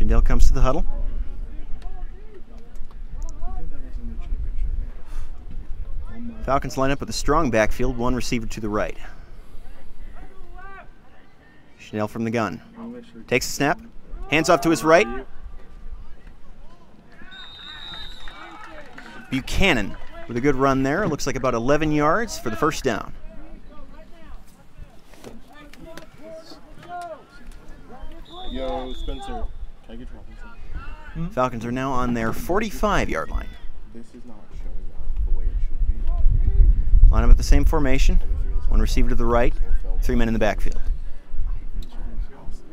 Schindel comes to the huddle. Falcons line up with a strong backfield, one receiver to the right. Schindel from the gun. Takes the snap, hands off to his right. Buchanan with a good run there. Looks like about 11 yards for the first down. Yo, Spencer, can I get your Falcons are now on their 45-yard line. This is not showing up the way it should be. Line up with the same formation. One receiver to the right, 3 men in the backfield.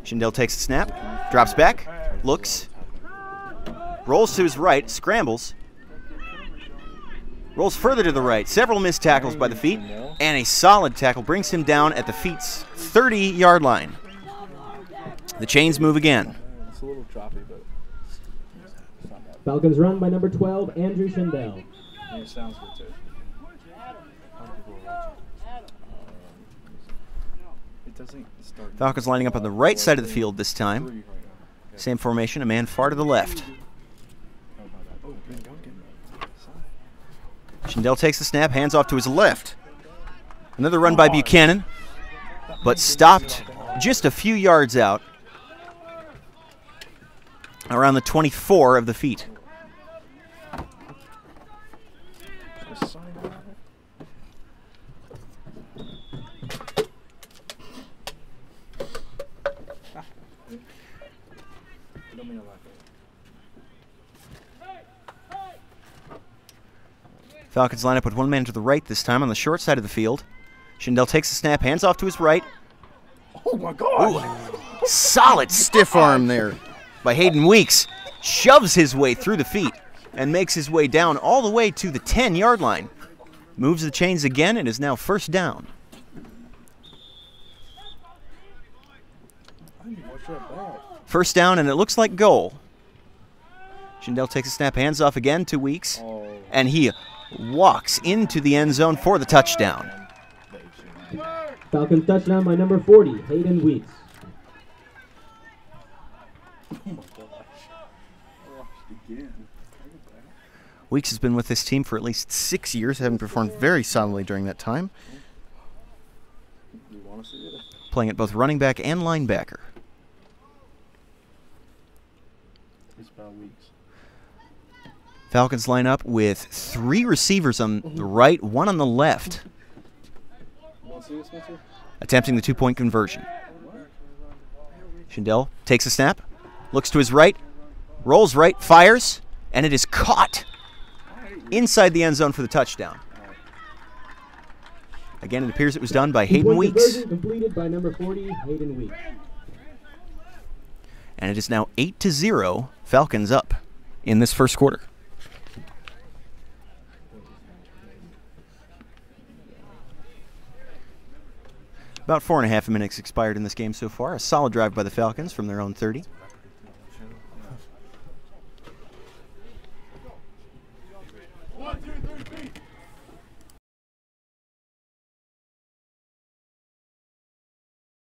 Schindel takes the snap, drops back, looks, rolls to his right, scrambles, rolls further to the right. Several missed tackles by the feet, and a solid tackle brings him down at the feet's 30-yard line. The chains move again. It's a little choppy, but it's not bad. Falcons run by number 12, Andrew Schindel. Yeah, it sounds good too. It doesn't start. Falcons lining up on the right side of the field this time. Same formation, a man far to the left. Schindel takes the snap, hands off to his left. Another run by Buchanan, but stopped just a few yards out, around the 24 of the feet. Falcons line up with one man to the right this time on the short side of the field. Schindel takes the snap, hands off to his right. Oh my God! Solid stiff arm there by Hayden Weeks. Shoves his way through the feet and makes his way down all the way to the 10-yard line. Moves the chains again and is now first down. First down, and it looks like goal. Schindel takes a snap, hands off again to Weeks, and he walks into the end zone for the touchdown. Falcons touchdown by number 40, Hayden Weeks. Weeks has been with this team for at least 6 years, having performed very solidly during that time. Playing at both running back and linebacker. Falcons line up with 3 receivers on the right, 1 on the left. Attempting the 2-point conversion. Schindel takes a snap, looks to his right, rolls right, fires, and it is caught inside the end zone for the touchdown. Again, it appears it was done by Hayden Weeks. Completed by number 40, Hayden Weeks. And it is now 8-0, Falcons up in this first quarter. About 4.5 minutes expired in this game so far. A solid drive by the Falcons from their own 30.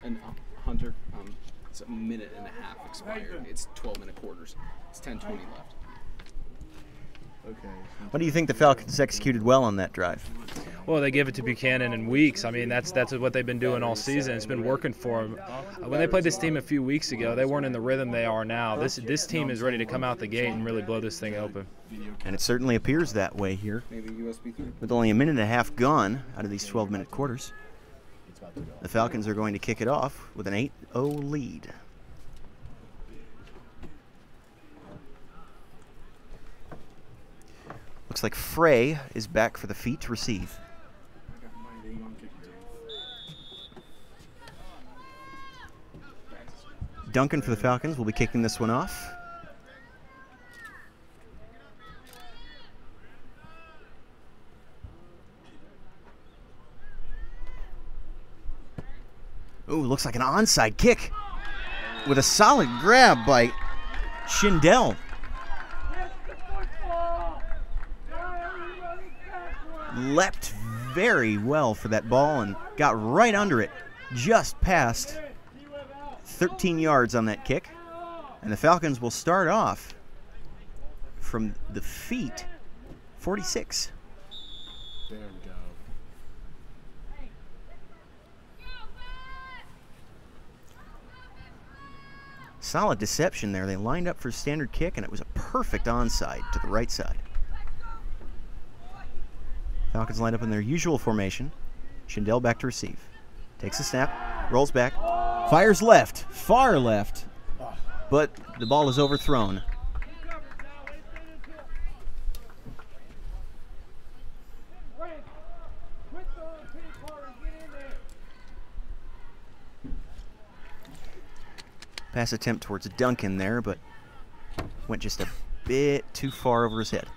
And Hunter, it's a minute and a half expired. It's 12-minute quarters. It's 10:20 left. Okay. What do you think the Falcons executed well on that drive? Well, they give it to Buchanan in Weeks. I mean, that's what they've been doing all season. It's been working for them. When they played this team a few weeks ago, they weren't in the rhythm they are now. This team is ready to come out the gate and really blow this thing open. And it certainly appears that way here. With only a minute and a half gone out of these 12-minute quarters, the Falcons are going to kick it off with an 8-0 lead. Looks like Frey is back for the feet to receive. Duncan for the Falcons will be kicking this one off. Ooh, looks like an onside kick with a solid grab by Schindel. Leapt very well for that ball and got right under it, just past 13 yards on that kick. And the Falcons will start off from the feet, 46. There we go. Solid deception there. They lined up for a standard kick, and it was a perfect onside to the right side. Falcons lined up in their usual formation. Schindel back to receive. Takes the snap, rolls back, fires left, far left, but the ball is overthrown. Pass attempt towards Duncan there, but went just a bit too far over his head.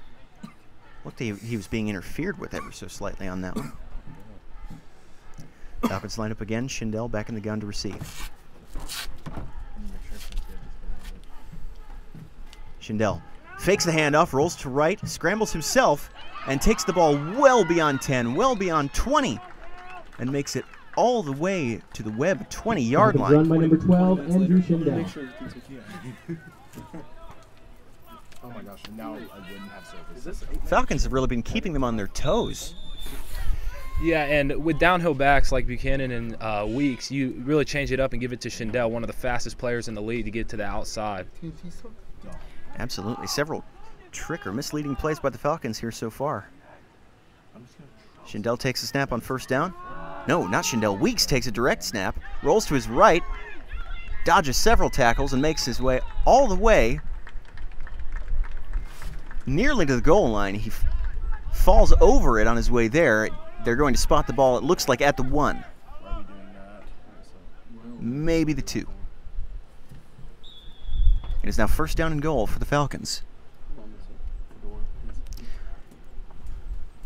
Looked like he was being interfered with ever so slightly on that one. Falcons line up again. Schindel back in the gun to receive. Schindel fakes the handoff, rolls to right, scrambles himself, and takes the ball well beyond 10, well beyond 20, and makes it all the way to the Webb 20-yard line. Run by number 12, Andrew Schindel. Oh my gosh, now I wouldn't have service. Falcons have really been keeping them on their toes. Yeah, and with downhill backs like Buchanan and Weeks, you really change it up and give it to Schindel, one of the fastest players in the league, to get to the outside. Absolutely. Several trick or misleading plays by the Falcons here so far. Schindel takes a snap on first down. No, not Schindel. Weeks takes a direct snap, rolls to his right, dodges several tackles, and makes his way all the way nearly to the goal line. He falls over it on his way there. They're going to spot the ball, it looks like, at the 1. Why are we doing that? Maybe the 2. It is now first down and goal for the Falcons.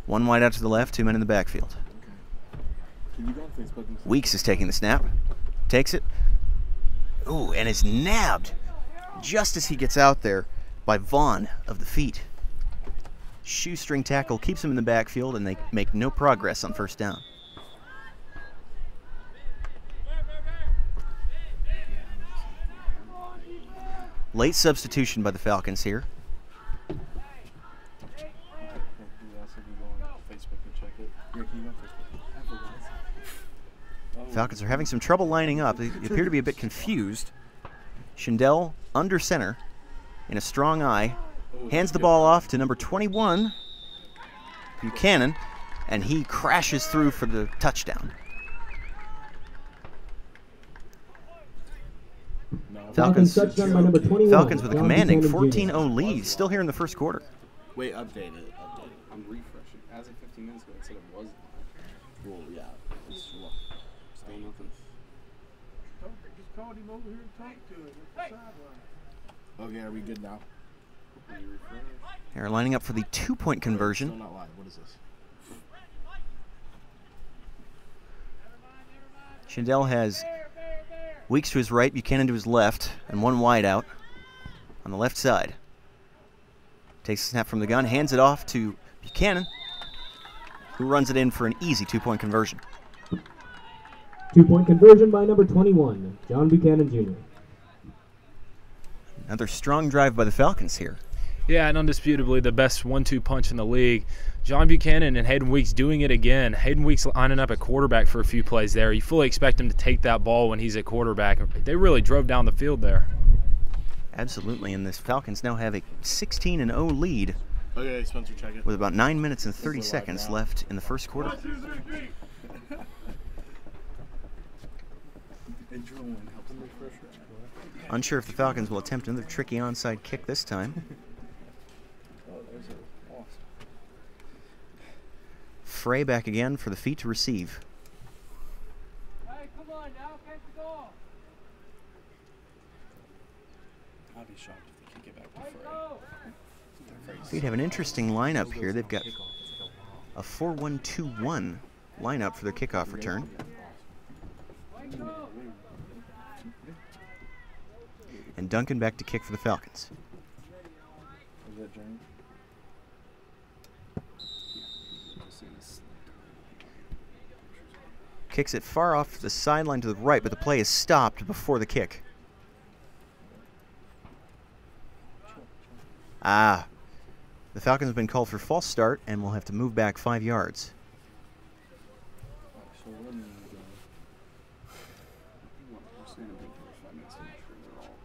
One wide out to the left, 2 men in the backfield. Can you go on Facebook and Weeks is taking the snap. Takes it. Ooh, and is nabbed just as he gets out there by Vaughn of the feet. Shoestring tackle keeps him in the backfield, and they make no progress on first down. Late substitution by the Falcons here. Falcons are having some trouble lining up. They appear to be a bit confused. Schindel under center in a strong eye. Hands the ball off to number 21, Buchanan, and he crashes through for the touchdown. Falcons touchdown by number 21. Falcons with a John commanding Buchanan Jr. 14-0 lead, still here in the first quarter. Wait, update it. I'm refreshing. As of 15 minutes ago, it said it wasn't. Well, yeah. It's Still nothing. Just called him over here and talked to him at the sideline. okay, are we good now? They're lining up for the 2-point conversion. Still not live. What is this? Schindel has Weeks to his right, Buchanan to his left, and one wide out on the left side. Takes a snap from the gun, hands it off to Buchanan, who runs it in for an easy 2-point conversion. 2-point conversion by number 21, John Buchanan Jr. Another strong drive by the Falcons here. Yeah, and undisputably the best 1-2 punch in the league. John Buchanan and Hayden Weeks doing it again. Hayden Weeks lining up at quarterback for a few plays there. You fully expect him to take that ball when he's at quarterback. They really drove down the field there. Absolutely, and the Falcons now have a 16-0 lead Okay, Spencer, check it. with about 9 minutes and 30 seconds left in the first quarter. Unsure if the Falcons will attempt another tricky onside kick this time. Frey back again for the feet to receive. Hey, come on now, catch the ball. I'd be shocked if they kick it back to Frey. Feet have an interesting lineup here. They've got a 4-1-2-1 lineup for their kickoff return. And Duncan back to kick for the Falcons. Kicks it far off the sideline to the right, but the play is stopped before the kick. The Falcons have been called for false start and will have to move back 5 yards. So we're going to go. We're saying a big 5 minutes to make sure they're all.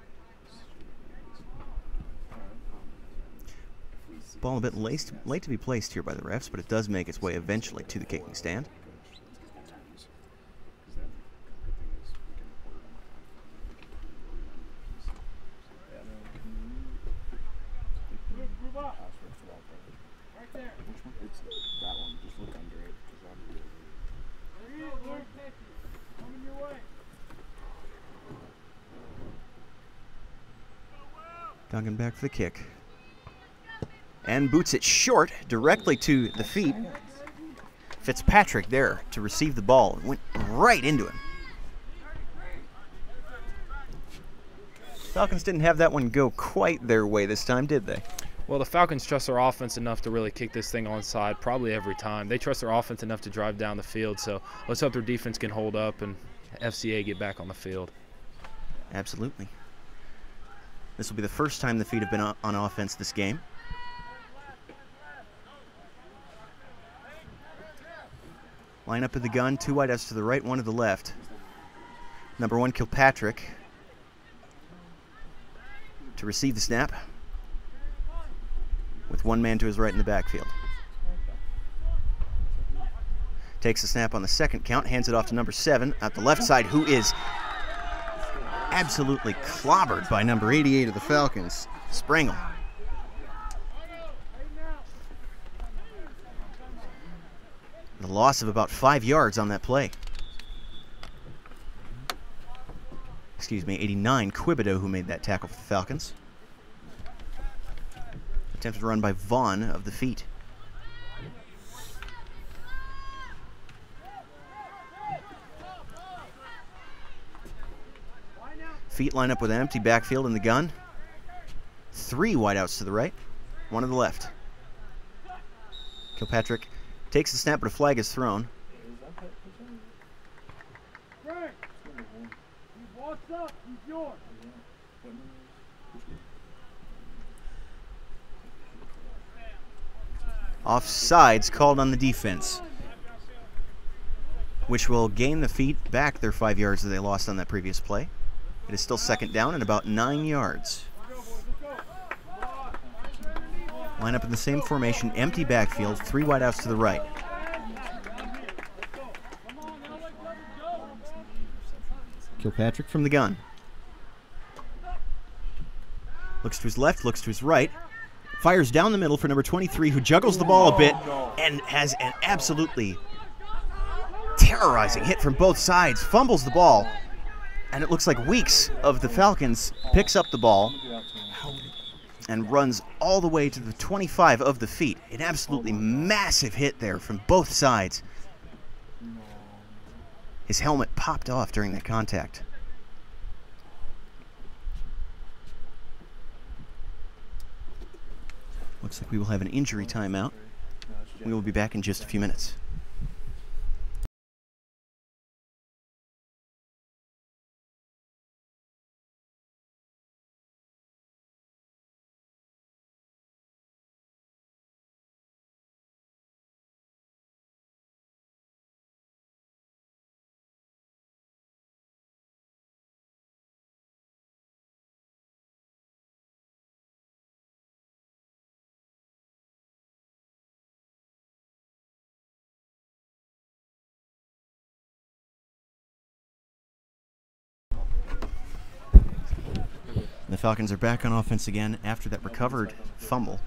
Ball a bit late to be placed here by the refs, but it does make its way eventually to the kicking stand. Duncan back for the kick. And boots it short, directly to the feet. Fitzpatrick there to receive the ball. Went right into him. Falcons didn't have that one go quite their way this time, did they? Well, the Falcons trust their offense enough to really kick this thing onside probably every time. They trust their offense enough to drive down the field, so let's hope their defense can hold up and FCA get back on the field. Absolutely. This will be the first time the feet have been on offense this game. Line up of the gun, 2 wideouts to the right, 1 to the left. Number 1, Kilpatrick, to receive the snap, with 1 man to his right in the backfield. Takes the snap on the second count, hands it off to number 7 at the left side, who is absolutely clobbered by number 88 of the Falcons, Sprangle. The loss of about 5 yards on that play. Excuse me, 89, Quibido, who made that tackle for the Falcons. Attempted run by Vaughn of the feet. Feet line up with an empty backfield in the gun. 3 wideouts to the right, 1 to the left. Kilpatrick takes the snap, but a flag is thrown. Frank! He walks up, he's yours. Offsides called on the defense, which will gain the feet back their 5 yards that they lost on that previous play. It is still second down and about 9 yards. Line up in the same formation, empty backfield, 3 wideouts to the right. Kilpatrick from the gun. Looks to his left, looks to his right. Fires down the middle for number 23, who juggles the ball a bit and has an absolutely terrorizing hit from both sides. Fumbles the ball, and it looks like Weeks of the Falcons picks up the ball and runs all the way to the 25 of the feet. An absolutely massive hit there from both sides. His helmet popped off during that contact. Looks like we will have an injury timeout. We will be back in just a few minutes. The Falcons are back on offense again after that recovered fumble.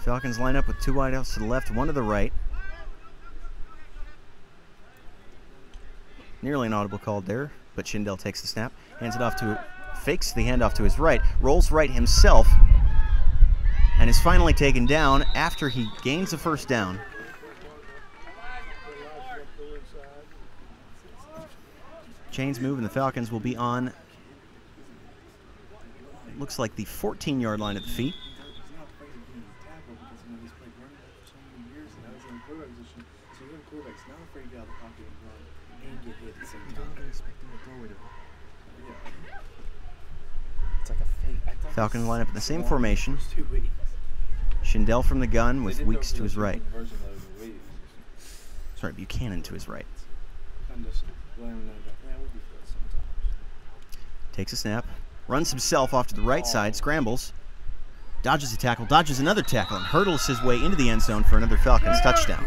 Falcons line up with 2 wideouts to the left, 1 to the right. Nearly an audible call there, but Schindel takes the snap, hands it off to, fakes the handoff to his right, rolls right himself, and is finally taken down after he gains a first down. Chains move, and the Falcons will be on looks like the 14-yard line at the feet. He's not afraid of being tackled because he's played running back for so many years and now he's in a quarterback position. So you're a quarterback's not afraid to get out of the pocket and run and get hit at the same time. You don't expect him to throw it. Yeah. It's like a fake. Falcons line up in the same formation. Schindel from the gun with Weeks to his right. Sorry, Buchanan to his right. Takes a snap, runs himself off to the right side, scrambles, dodges a tackle, dodges another tackle, and hurdles his way into the end zone for another Falcons touchdown.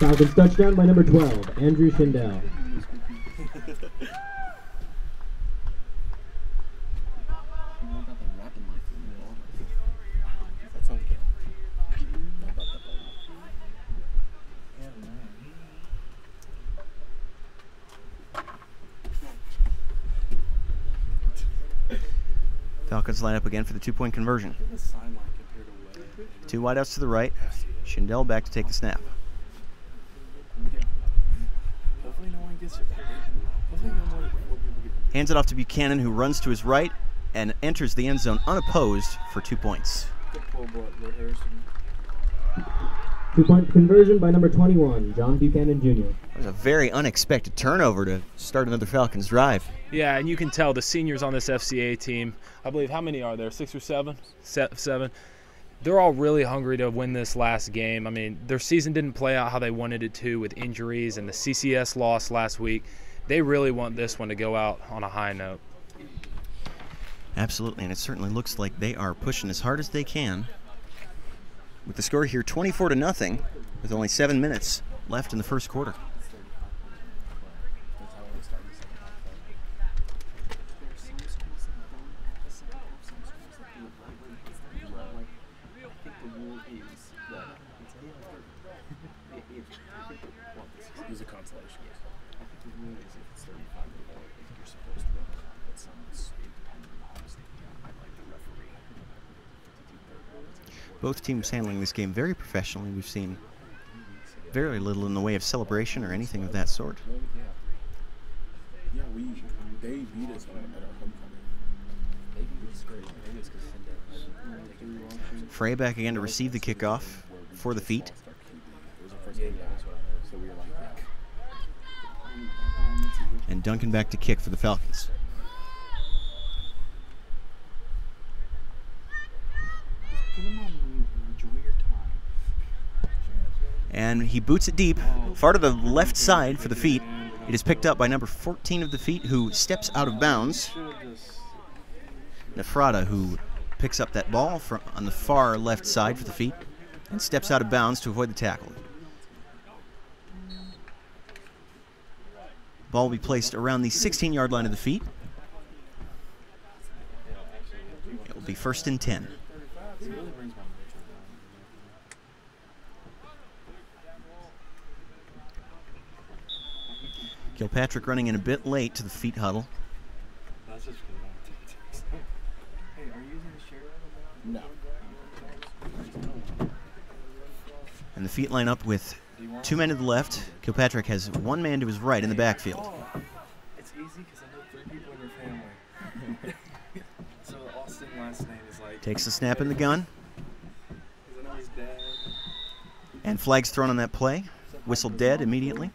Falcons touchdown by number 12, Andrew Schindel. Falcons line up again for the two-point conversion. 2 wideouts to the right. Schindel back to take the snap. Hands it off to Buchanan, who runs to his right and enters the end zone unopposed for 2 points. Two-point conversion by number 21, John Buchanan Jr. That was a very unexpected turnover to start another Falcons drive. Yeah, and you can tell the seniors on this FCA team, I believe, how many are there, 6 or 7? 7. They're all really hungry to win this last game. I mean, their season didn't play out how they wanted it to with injuries and the CCS loss last week. They really want this one to go out on a high note. Absolutely, and it certainly looks like they are pushing as hard as they can. With the score here 24-0, with only 7 minutes left in the first quarter. Use a consolation. Both teams handling this game very professionally. We've seen very little in the way of celebration or anything of that sort. Yeah, they beat us at our homecoming. They beat us great. Frey back again to receive the kickoff for the feet. And Duncan back to kick for the Falcons. And he boots it deep, far to the left side for the feet. It is picked up by number 14 of the feet, who steps out of bounds. Nefrada, who picks up that ball on the far left side for the feet and steps out of bounds to avoid the tackle. Ball will be placed around the 16-yard line of the feet. It will be 1st and 10. Kilpatrick running in a bit late to the feet huddle. Hey, are you using the share? No. And the feet line up with 2 men to the left. Kilpatrick has 1 man to his right in the backfield. Oh, it's easy because I know 3 people in your family. So Austin last name is like... Takes the snap in the gun. Because I know his dad. And flags thrown on that play. Whistle dead immediately.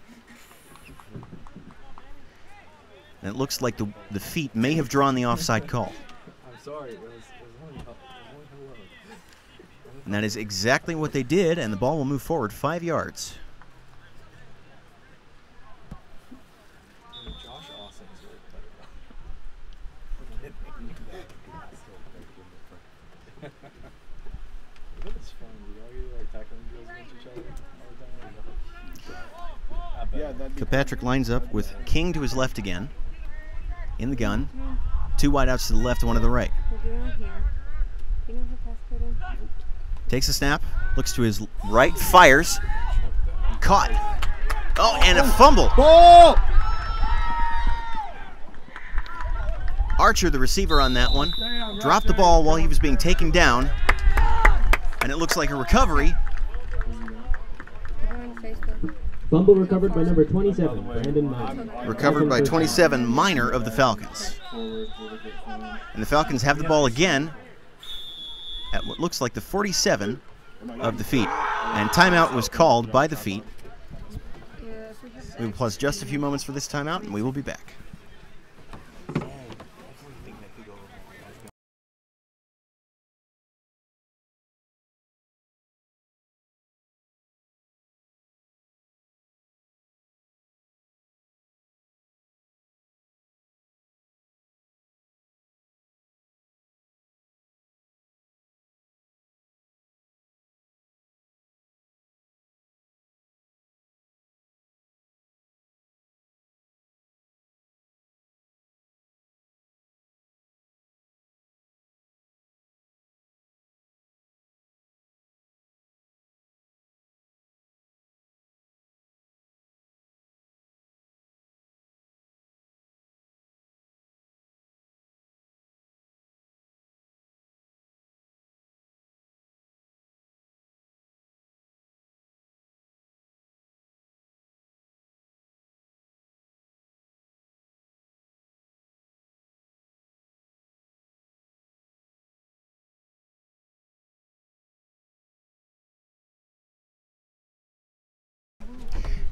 And it looks like the feet may have drawn the offside call. I'm sorry, it was only hello. And that is exactly what they did, and the ball will move forward 5 yards. Josh Austin is really clever. It's fun. You all get like tackling drills against each other all the time. Kilpatrick lines up with King to his left again. In the gun. 2 wideouts to the left and 1 to the right. Takes a snap, looks to his right, fires. Caught. Oh, and a fumble. Ball! Archer, the receiver on that one, dropped the ball while he was being taken down. And it looks like a recovery. Fumble recovered by number 27, Brandon Minor. Recovered by 27, Minor of the Falcons. And the Falcons have the ball again at what looks like the 47 of the Feet. And timeout was called by the Feet. We will pause just a few moments for this timeout, and we will be back.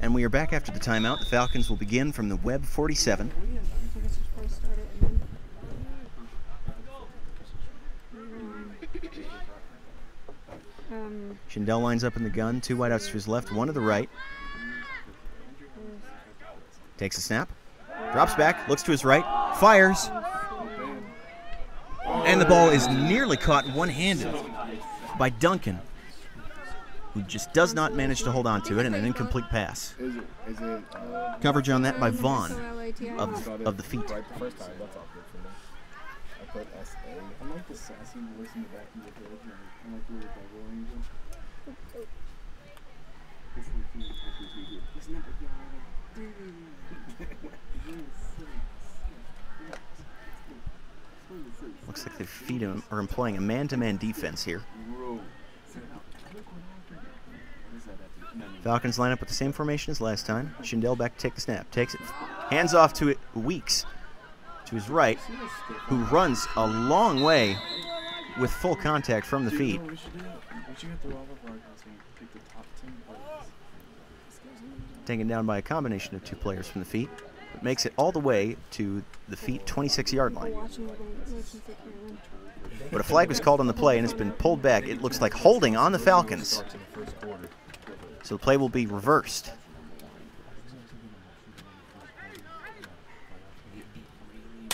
And we are back after the timeout. The Falcons will begin from the Webb 47. Shindell lines up in the gun. 2 wideouts to his left, 1 to the right. Takes a snap. Drops back, looks to his right, fires. And the ball is nearly caught one-handed by Duncan, who just does not manage to hold on to it, and an incomplete pass. Coverage on that by Vaughn of the Feet. I put SA. I like the sassy voice in the back of your head. I like the little bubble angel. It's never Looks like the Feet are employing a man-to-man defense here. Falcons line up with the same formation as last time. Shindell back to take the snap. Takes it. Hands off to it. Weeks to his right, who runs a long way with full contact from the Feet. Taken down by a combination of 2 players from the Feet. But makes it all the way to the Feet 26-yard line. But a flag was called on the play, and it's been pulled back. It looks like holding on the Falcons. So the play will be reversed.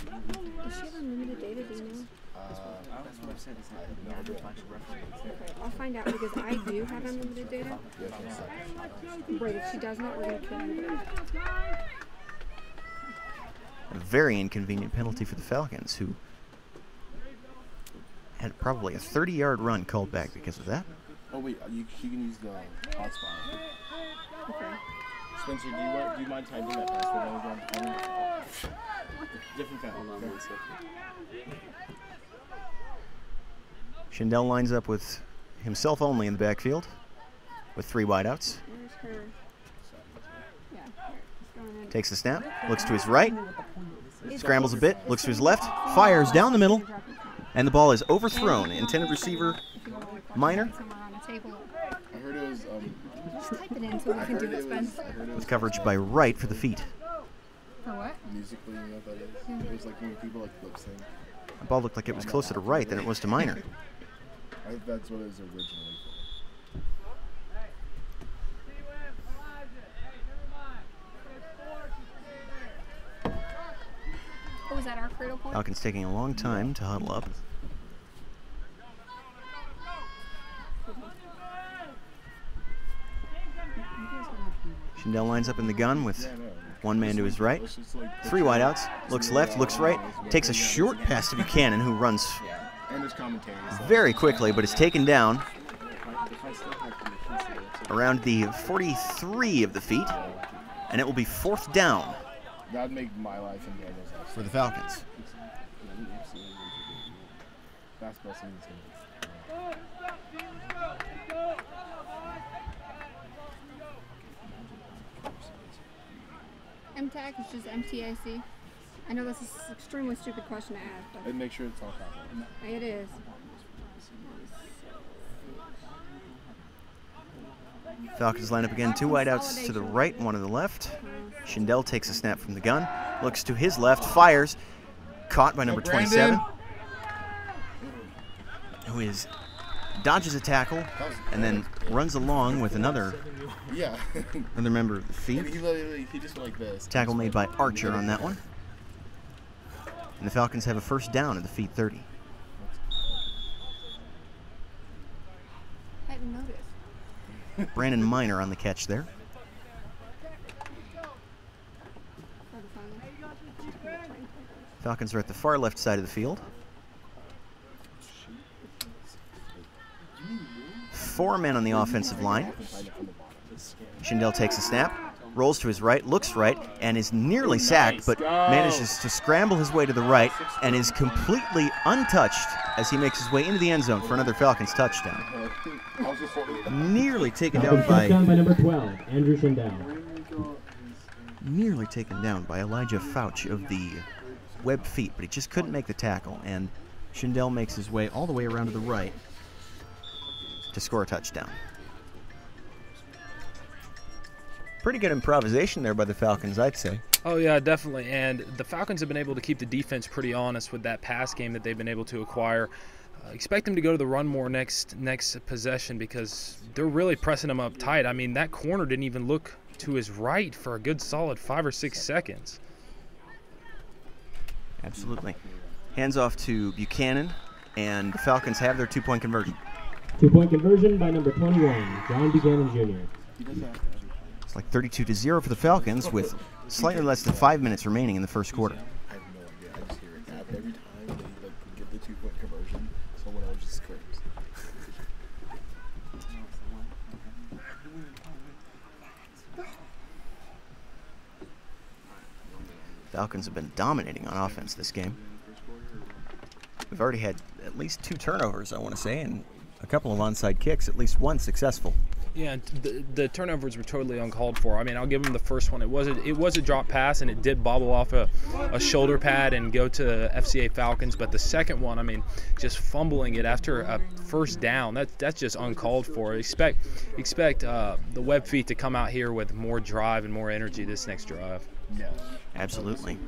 Does she have unlimited data, do you know? Okay, I'll find out because I do have unlimited data. Right, if she does not, we're going to kill her. A very inconvenient penalty for the Falcons, who had probably a 30-yard run called back because of that. Oh wait, you can use the hotspot. Okay. Spencer, do you mind typing that password on the phone? Different family. Hold on 1 second. Shindell lines up with himself only in the backfield with 3 wideouts. Where's her? Yeah, here. Takes the snap, looks to his right, scrambles a bit, looks to his left, fires down the middle, and the ball is overthrown. Intended receiver, Minor. I heard it was Just type it in so we can do it, Spence. With coverage by Right for the Feet. For what? musically, you know what that is? It was like when people like lip sync. The ball looked like it was closer to Right than it was to Minor. I think that's what it was originally for. Oh, was that our cradle point? Falcons taking a long time to huddle up. Shindell lines up in the gun with 1 man to his right. 3 wideouts. Looks left, looks right. Takes a short pass to Buchanan, who runs very quickly, but is taken down around the 43 of the Feet, and it will be 4th down. That'd make my life in Daniel's for the Falcons. Basketball season's gonna MTAC? It's just MTAC. I know this is an extremely stupid question to ask, but And make sure it's all covered. it is. Falcons line up again. 2 wideouts to the right, 1 to the left. Schindel takes a snap from the gun, looks to his left, fires. Caught by number 27, who dodges a tackle and then runs along with another member of the feet. He just went like this. Tackle made by Archer on that one. And the Falcons have a first down at the feet 30. Hadn't noticed. Brandon Miner on the catch there. Falcons are at the far left side of the field. 4 men on the offensive line. Schindel takes a snap, rolls to his right, looks right, and is nearly sacked, but manages to scramble his way to the right and is completely untouched as he makes his way into the end zone for another Falcons touchdown. Nearly taken down by number 12, Andrew Schindel. Nearly taken down by Elijah Fouch of the Webb feet, but he just couldn't make the tackle, and Schindel makes his way all the way around to the right to score a touchdown. Pretty good improvisation there by the Falcons, I'd say. Oh, yeah, definitely. And the Falcons have been able to keep the defense pretty honest with that pass game that they've been able to acquire. Expect them to go to the run more next possession because they're really pressing them up tight. I mean, that corner didn't even look to his right for a good solid 5 or 6 seconds. Absolutely. Hands off to Buchanan, and the Falcons have their 2-point conversion. 2-point conversion by number 21, John Buchanan Jr. It's like 32-0 for the Falcons with slightly less than 5 minutes remaining in the first quarter. I have no idea. I just hear it happen every time they get the 2-point conversion. Someone else just screams. Falcons have been dominating on offense this game. We've already had at least 2 turnovers, I want to say, and a couple of onside kicks, at least 1 successful. Yeah, the turnovers were totally uncalled for. I mean, I'll give them the first one. It was a drop pass, and it did bobble off a shoulder pad and go to the FCA Falcons. But the second one, I mean, just fumbling it after a first down, that's just uncalled for. Expect the Webb feet to come out here with more drive and more energy this next drive. Yeah. Absolutely.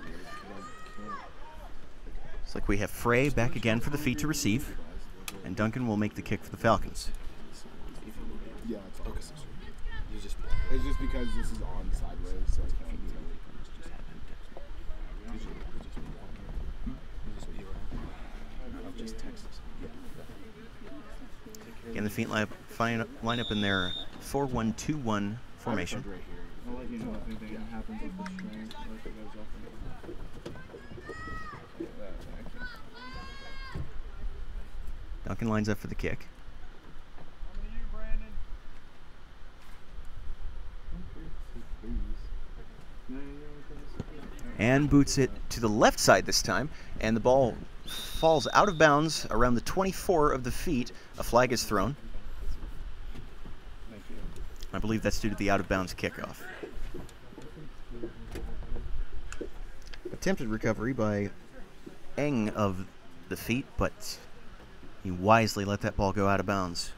It's like we have Frey back again for the feet to receive, and Duncan will make the kick for the Falcons. Yeah, it's okay. It's just because this is on sideways, so it's kind of just Texas. Again, the feet line up in their 4-1-2-1 formation. I'll let you know if anything happens with the strength or if it goes up or down. Duncan lines up for the kick. And boots it to the left side this time, and the ball falls out of bounds around the 24 of the feet. A flag is thrown. I believe that's due to the out-of-bounds kickoff. Attempted recovery by Eng of the feet, but he wisely let that ball go out of bounds.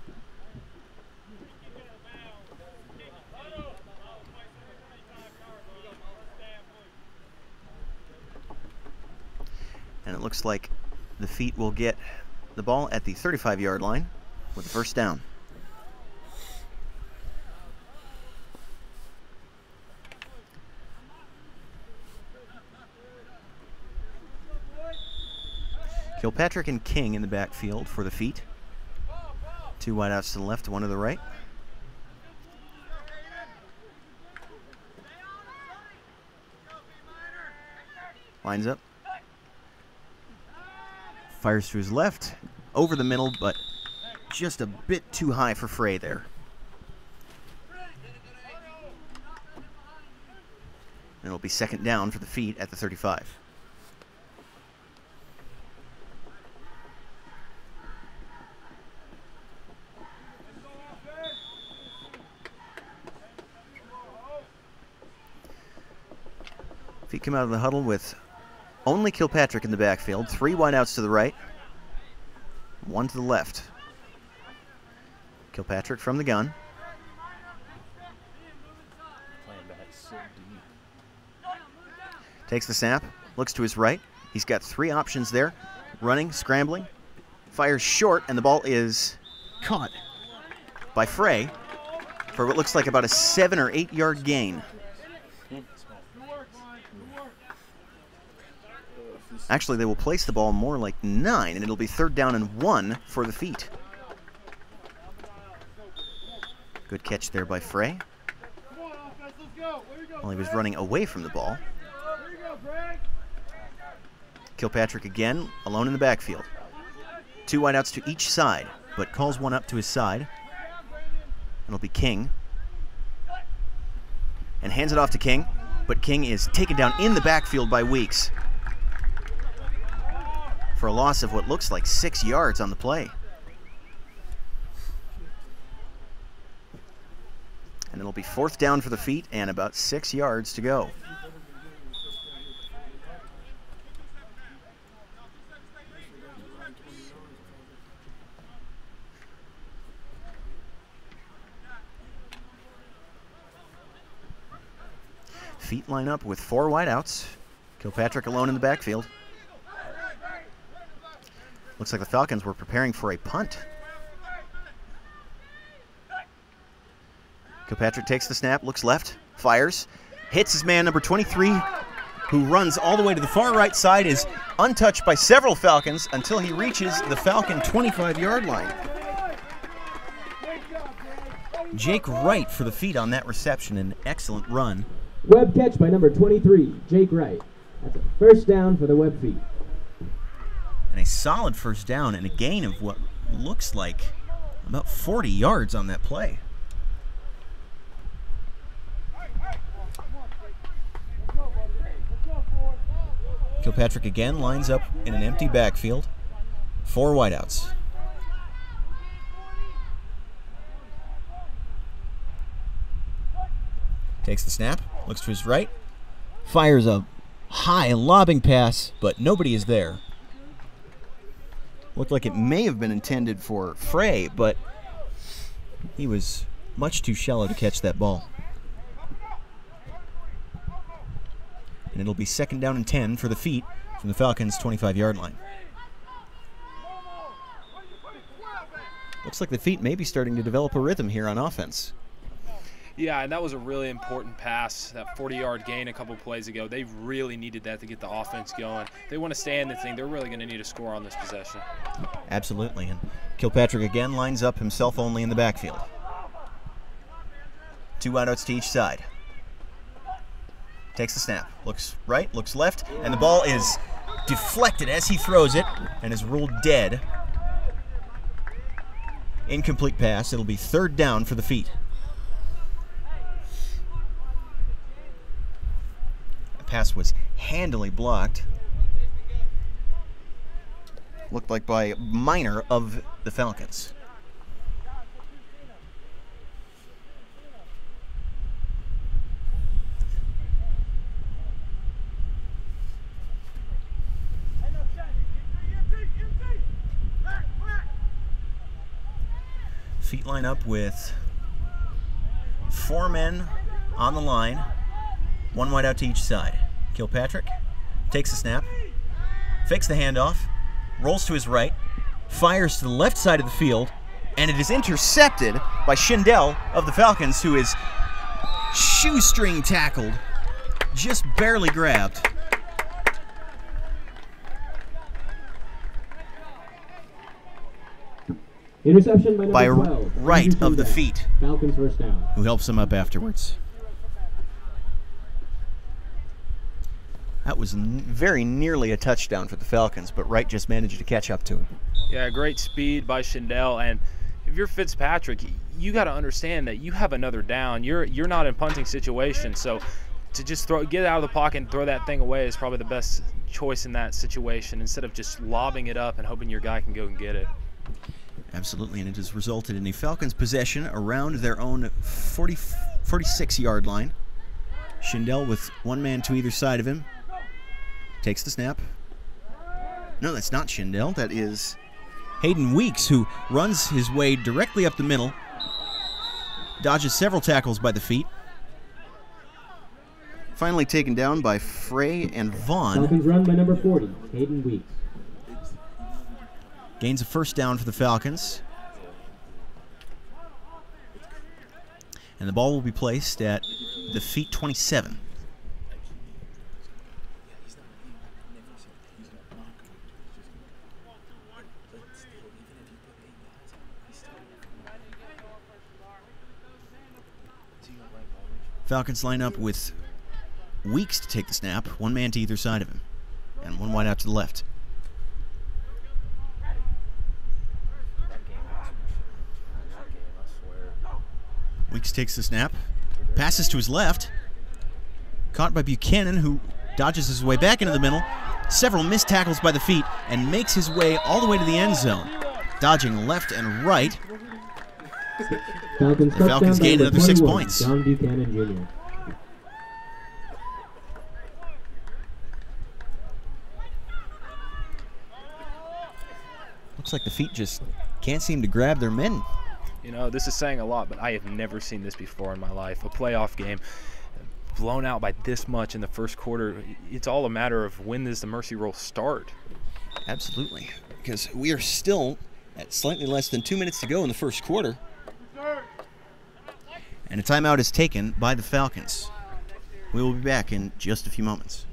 And it looks like the feet will get the ball at the 35-yard line with the first down. Kilpatrick and King in the backfield for the feet. 2 wideouts to the left, 1 to the right. Lines up. Fires to his left, over the middle, but just a bit too high for Frey there. And it'll be second down for the feet at the 35. Feet come out of the huddle with only Kilpatrick in the backfield. 3 wideouts to the right, 1 to the left. Kilpatrick from the gun. Takes the snap, looks to his right. He's got 3 options there. Running, scrambling, fires short, and the ball is caught by Frey for what looks like about a 7 or 8 yard gain. Actually, they will place the ball more like 9, and it'll be 3rd down and 1 for the feet. Good catch there by Frey. While he was running away from the ball. Kilpatrick again, alone in the backfield. 2 wideouts to each side, but calls one up to his side. It'll be King. And hands it off to King, but King is taken down in the backfield by Weeks for a loss of what looks like 6 yards on the play. And it'll be 4th down for the feet and about 6 yards to go. Feet line up with 4 wideouts. Kilpatrick alone in the backfield. Looks like the Falcons were preparing for a punt. Kilpatrick takes the snap, looks left, fires, hits his man number 23, who runs all the way to the far right side, is untouched by several Falcons until he reaches the Falcon 25-yard line. Jake Wright for the feet on that reception, an excellent run. Webb catch by number 23, Jake Wright. That's a 1st down for the Webb feet. And a solid 1st down and a gain of what looks like about 40 yards on that play. Kilpatrick again lines up in an empty backfield. 4 wideouts. Takes the snap, looks to his right, fires a high lobbing pass, but nobody is there. Looked like it may have been intended for Frey, but he was much too shallow to catch that ball. And it'll be 2nd down and 10 for the feet from the Falcons' 25-yard line. Looks like the feet may be starting to develop a rhythm here on offense. Yeah, and that was a really important pass, that 40-yard gain a couple plays ago. They really needed that to get the offense going. They want to stay in the thing. They're really going to need a score on this possession. Absolutely, and Kilpatrick again lines up himself only in the backfield. 2 wideouts to each side. Takes the snap, looks right, looks left, and the ball is deflected as he throws it and is ruled dead. Incomplete pass. It'll be 3rd down for the feet. The pass was handily blocked. Looked like by Minor of the Falcons. Feet line up with 4 men on the line, 1 wide out to each side. Kilpatrick takes the snap, fakes the handoff, rolls to his right, fires to the left side of the field, and it is intercepted by Schindel of the Falcons, who is shoestring tackled, just barely grabbed. Interception by number 12. Right of the feet, Falcons 1st down. who helps him up afterwards. That was very nearly a touchdown for the Falcons, but Wright just managed to catch up to him. Yeah, great speed by Schindel, and if you're Fitzpatrick, you got to understand that you have another down. You're not in punting situation, so to just get out of the pocket and throw that thing away is probably the best choice in that situation, instead of just lobbing it up and hoping your guy can go and get it. Absolutely, and it has resulted in a Falcons possession around their own 46-yard line. Schindel with one man to either side of him. Takes the snap. No, that's not Schindel. That is Hayden Weeks, who runs his way directly up the middle. Dodges several tackles by the feet. Finally taken down by Frey and Vaughn. Falcons run by number 40, Hayden Weeks. Gains a first down for the Falcons. And the ball will be placed at the feet 27. Falcons line up with Weeks to take the snap, one man to either side of him, and one wide out to the left. Weeks takes the snap, passes to his left, caught by Buchanan, who dodges his way back into the middle, several missed tackles by the feet, and makes his way all the way to the end zone, dodging left and right. Falcons, The Falcons gained another 6 points. John Buchanan Jr. Looks like the feet just can't seem to grab their men. You know, this is saying a lot, but I have never seen this before in my life. A playoff game blown out by this much in the first quarter. It's all a matter of when does the mercy roll start. Absolutely, because we are still at slightly less than 2 minutes to go in the first quarter. And a timeout is taken by the Falcons. We will be back in just a few moments.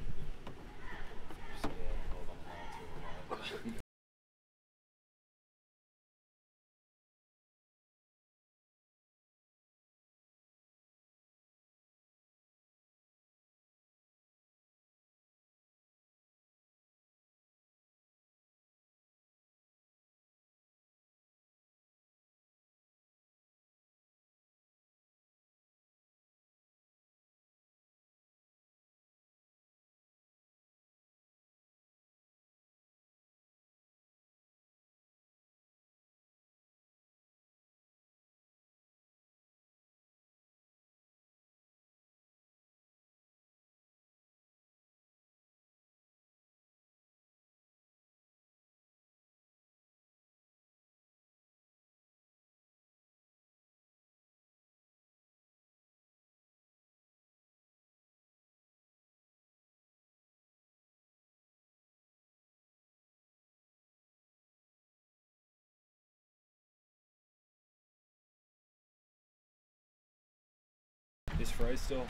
Is Frey still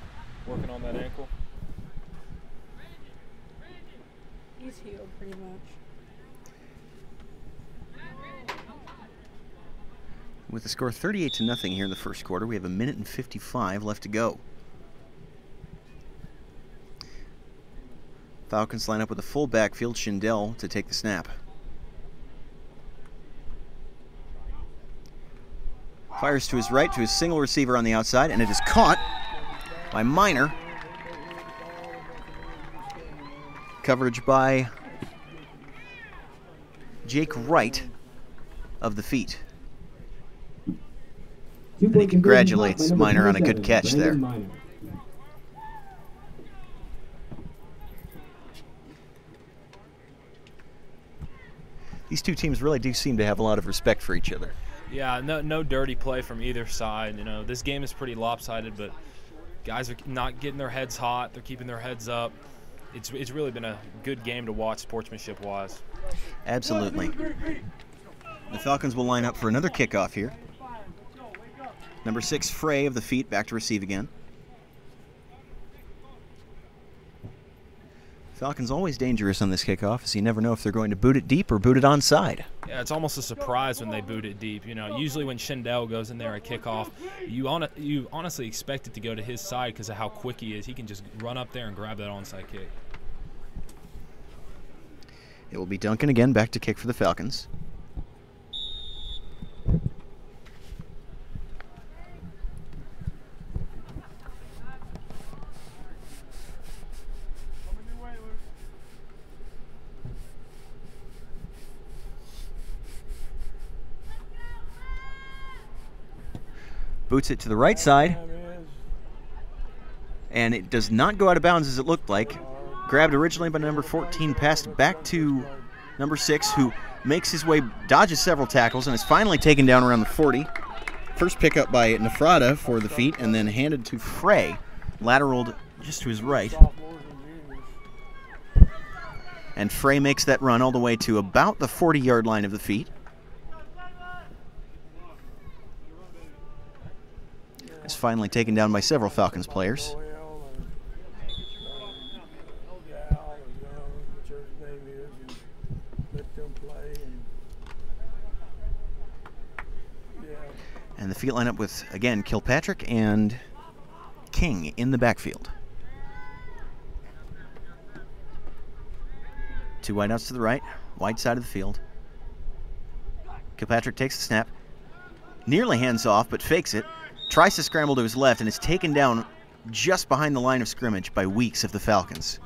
working on that ankle? He's healed pretty much. With the score 38-0 here in the first quarter, we have 1 minute and 55 left to go. Falcons line up with a full backfield, Schindel, to take the snap. Fires to his right to his single receiver on the outside, and it is caught by Minor. Coverage by Jake Wright of the feet. And he congratulates Minor on a good catch there. These two teams really do seem to have a lot of respect for each other. Yeah, no dirty play from either side. You know, this game is pretty lopsided, but guys are not getting their heads hot. They're keeping their heads up. It's really been a good game to watch sportsmanship-wise. Absolutely. The Falcons will line up for another kickoff here. Number 6, Frey of the feet, back to receive again. Falcons always dangerous on this kickoff, as you never know if they're going to boot it deep or boot it onside. Yeah, it's almost a surprise when they boot it deep. You know, usually when Schindel goes in there at kickoff, you honestly expect it to go to his side because of how quick he is. He can just run up there and grab that onside kick. It will be Duncan again, back to kick for the Falcons. Boots it to the right side. And it does not go out of bounds as it looked like. Grabbed originally by number 14, passed back to number 6, who makes his way, dodges several tackles, and is finally taken down around the 40. First pickup by Nefrada for the feet, and then handed to Frey, lateraled just to his right. And Frey makes that run all the way to about the 40-yard line of the feet. It's finally taken down by several Falcons players. And the field lineup with, again, Kilpatrick and King in the backfield. 2 wideouts to the right, wide side of the field. Kilpatrick takes the snap, nearly hands off, but fakes it, tries to scramble to his left, and is taken down just behind the line of scrimmage by Weeks of the Falcons.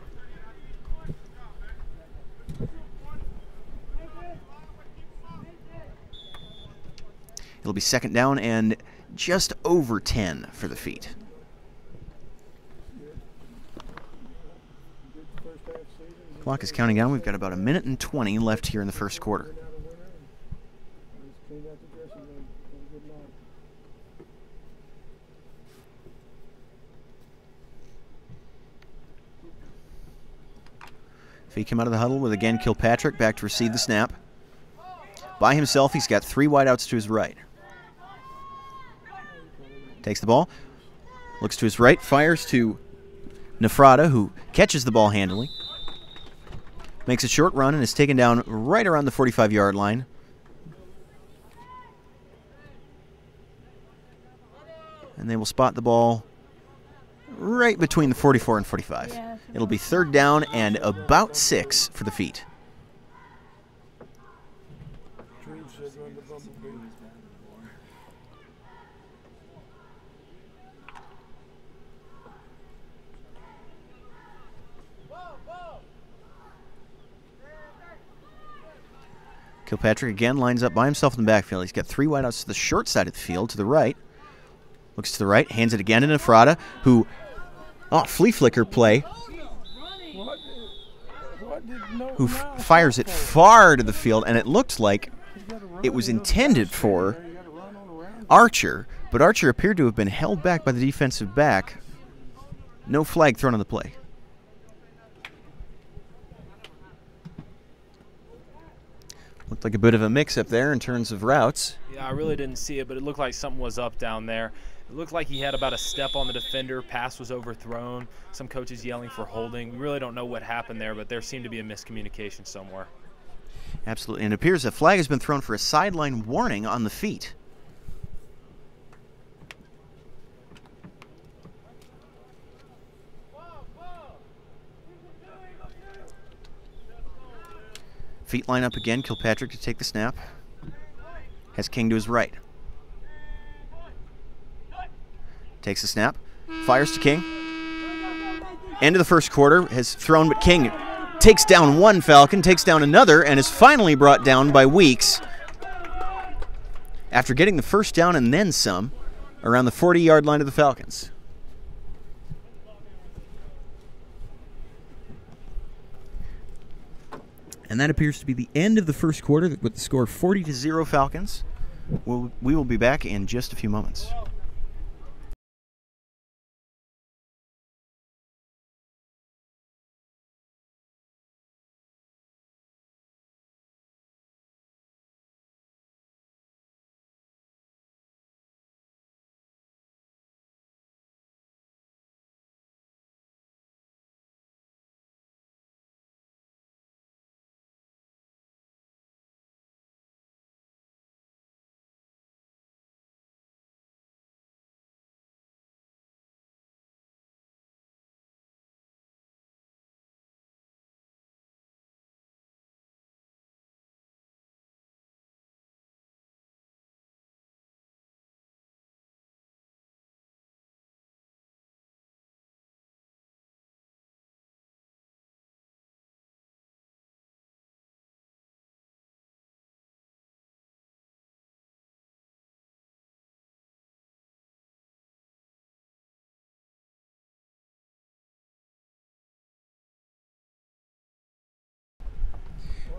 It'll be second down and just over 10 for the feet. Clock is counting down. We've got about 1:20 left here in the first quarter. Feet come out of the huddle with, again, Kilpatrick back to receive the snap. By himself, he's got 3 wideouts to his right. Takes the ball, looks to his right, fires to Nefrada, who catches the ball handily. Makes a short run and is taken down right around the 45-yard line. And they will spot the ball right between the 44 and 45. It'll be third down and about 6 for the feet. Kilpatrick again lines up by himself in the backfield. He's got 3 wideouts to the short side of the field, to the right. Looks to the right, hands it again to Nefrada, who, flea flicker play, who fires it far to the field, and it looked like it was intended for Archer, but Archer appeared to have been held back by the defensive back. No flag thrown on the play. Looked like a bit of a mix-up there in terms of routes. Yeah, I really didn't see it, but it looked like something was up down there. It looked like he had about a step on the defender. Pass was overthrown. Some coaches yelling for holding. We really don't know what happened there, but there seemed to be a miscommunication somewhere. Absolutely, and it appears a flag has been thrown for a sideline warning on the feet. Feet line up again. Kilpatrick to take the snap. Has King to his right. Takes the snap. Fires to King. End of the first quarter. Has thrown, but King takes down one Falcon, takes down another, and is finally brought down by Weeks. After getting the first down and then some, around the 40-yard line of the Falcons. And that appears to be the end of the first quarter with the score 40-0 Falcons. We will be back in just a few moments.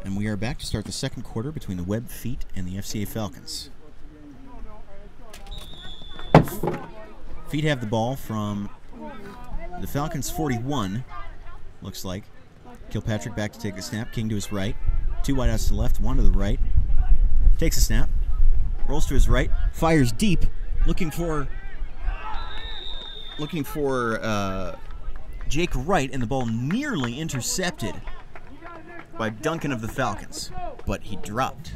And we are back to start the second quarter between the Webb Feet and the FCA Falcons. Feet have the ball from the Falcons 41, looks like. Kilpatrick back to take the snap. King to his right. 2 wideouts to the left, 1 to the right. Takes a snap. Rolls to his right. Fires deep, looking for Jake Wright, and the ball nearly intercepted by Duncan of the Falcons, but he dropped.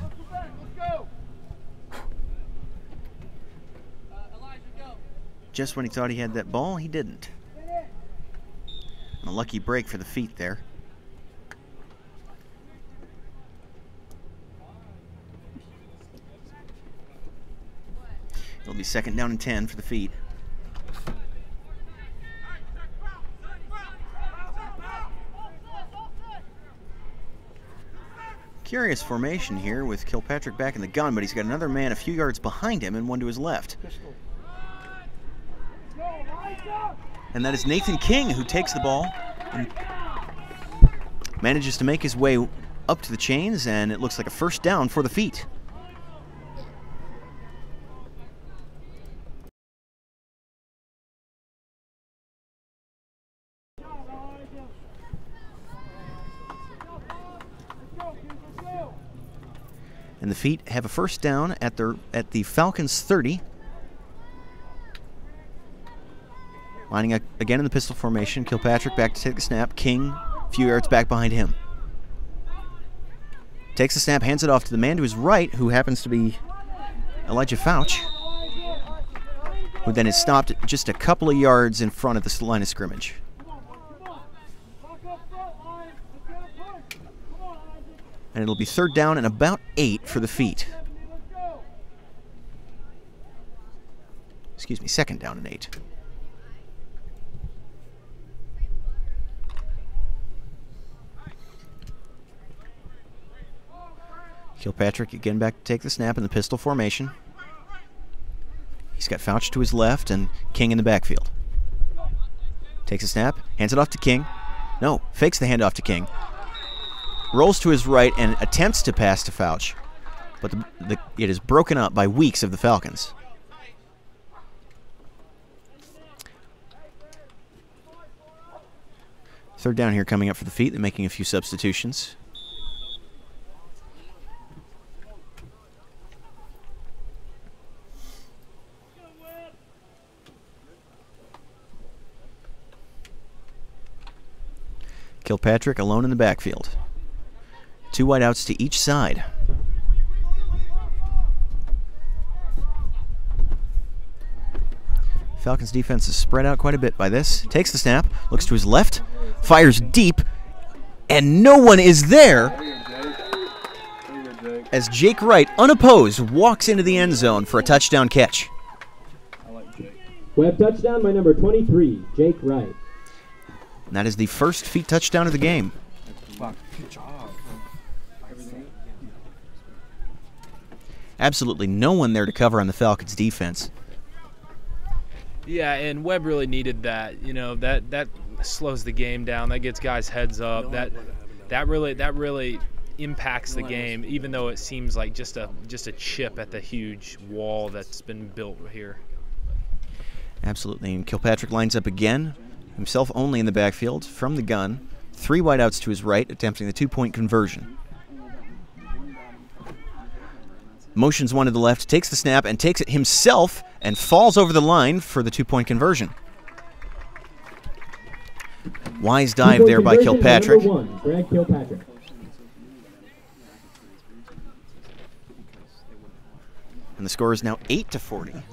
Just when he thought he had that ball, he didn't. And a lucky break for the Feet there. It'll be 2nd down and 10 for the Feet. Curious formation here with Kilpatrick back in the gun, but he's got another man a few yards behind him and one to his left. And that is Nathan King, who takes the ball and manages to make his way up to the chains, and it looks like a 1st down for the Feet. And the Feet have a 1st down at the Falcons 30. Lining up again in the pistol formation. Kilpatrick back to take the snap. King a few yards back behind him. Takes the snap, hands it off to the man to his right, who happens to be Elijah Fouch, who then is stopped just a couple of yards in front of the line of scrimmage. And it'll be 3rd down and about 8 for the Feet. Excuse me, 2nd down and 8. Kilpatrick again back to take the snap in the pistol formation. He's got Fouch to his left and King in the backfield. Takes a snap, hands it off to King. No, fakes the handoff to King. Rolls to his right and attempts to pass to Fouch, but it is broken up by Weeks of the Falcons. Third down here coming up for the Feet. They're making a few substitutions. Kilpatrick alone in the backfield. 2 wideouts to each side. Falcons defense is spread out quite a bit by this. Takes the snap, looks to his left, fires deep, and no one is there as Jake Wright, unopposed, walks into the end zone for a touchdown catch. Webb touchdown by number 23, Jake Wright. And that is the first Feet touchdown of the game. Good job. Absolutely no one there to cover on the Falcons defense. Yeah, and Webb really needed that. You know, that slows the game down. That gets guys' heads up. That really impacts the game, even though it seems like just a chip at the huge wall that's been built here. Absolutely. And Kilpatrick lines up again, himself only in the backfield from the gun. 3 wideouts to his right, attempting the 2-point conversion. Motions 1 to the left, takes the snap and takes it himself and falls over the line for the 2-point conversion. Wise dive there by Kilpatrick. Number 1, Greg Kilpatrick. And the score is now 8-40.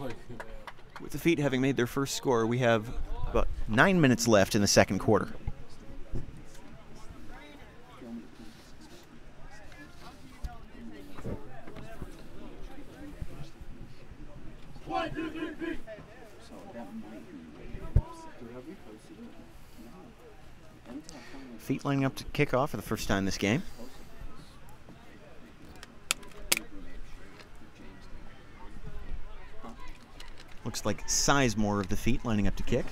With the Feet having made their first score, we have about 9 minutes left in the second quarter. Feet lining up to kick off for the first time this game. Looks like Sizemore of the Feet lining up to kick.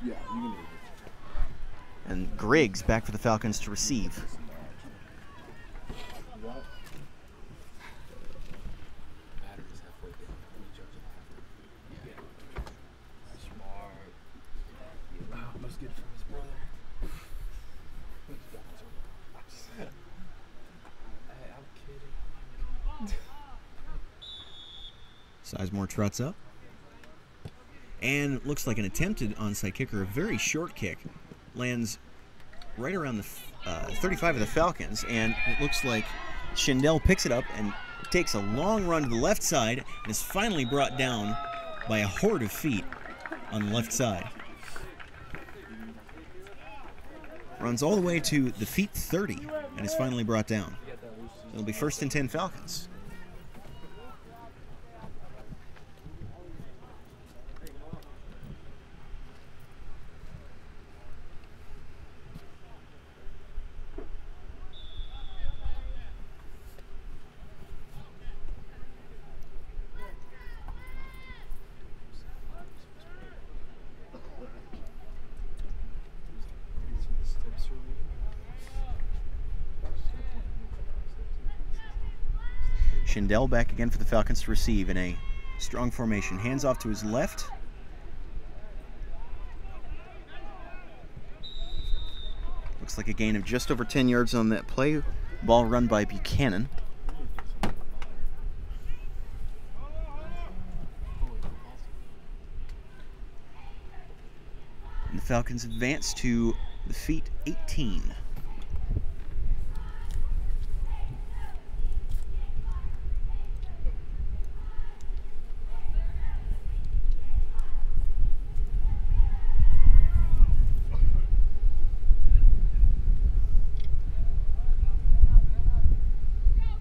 Yeah, you can do it. And Griggs back for the Falcons to receive. good for his brother. Hey, I'm kidding. Sizemore trots up. And looks like an attempted onside kicker, a very short kick. Lands right around the 35 of the Falcons, and it looks like Schindel picks it up and takes a long run to the left side and is finally brought down by a horde of feet on the left side. Runs all the way to the feet 30 and is finally brought down. It'll be 1st and 10 Falcons. Schindel back again for the Falcons to receive in a strong formation. Hands off to his left. Looks like a gain of just over 10 yards on that play. Ball run by Buchanan. And the Falcons advance to the feet 18.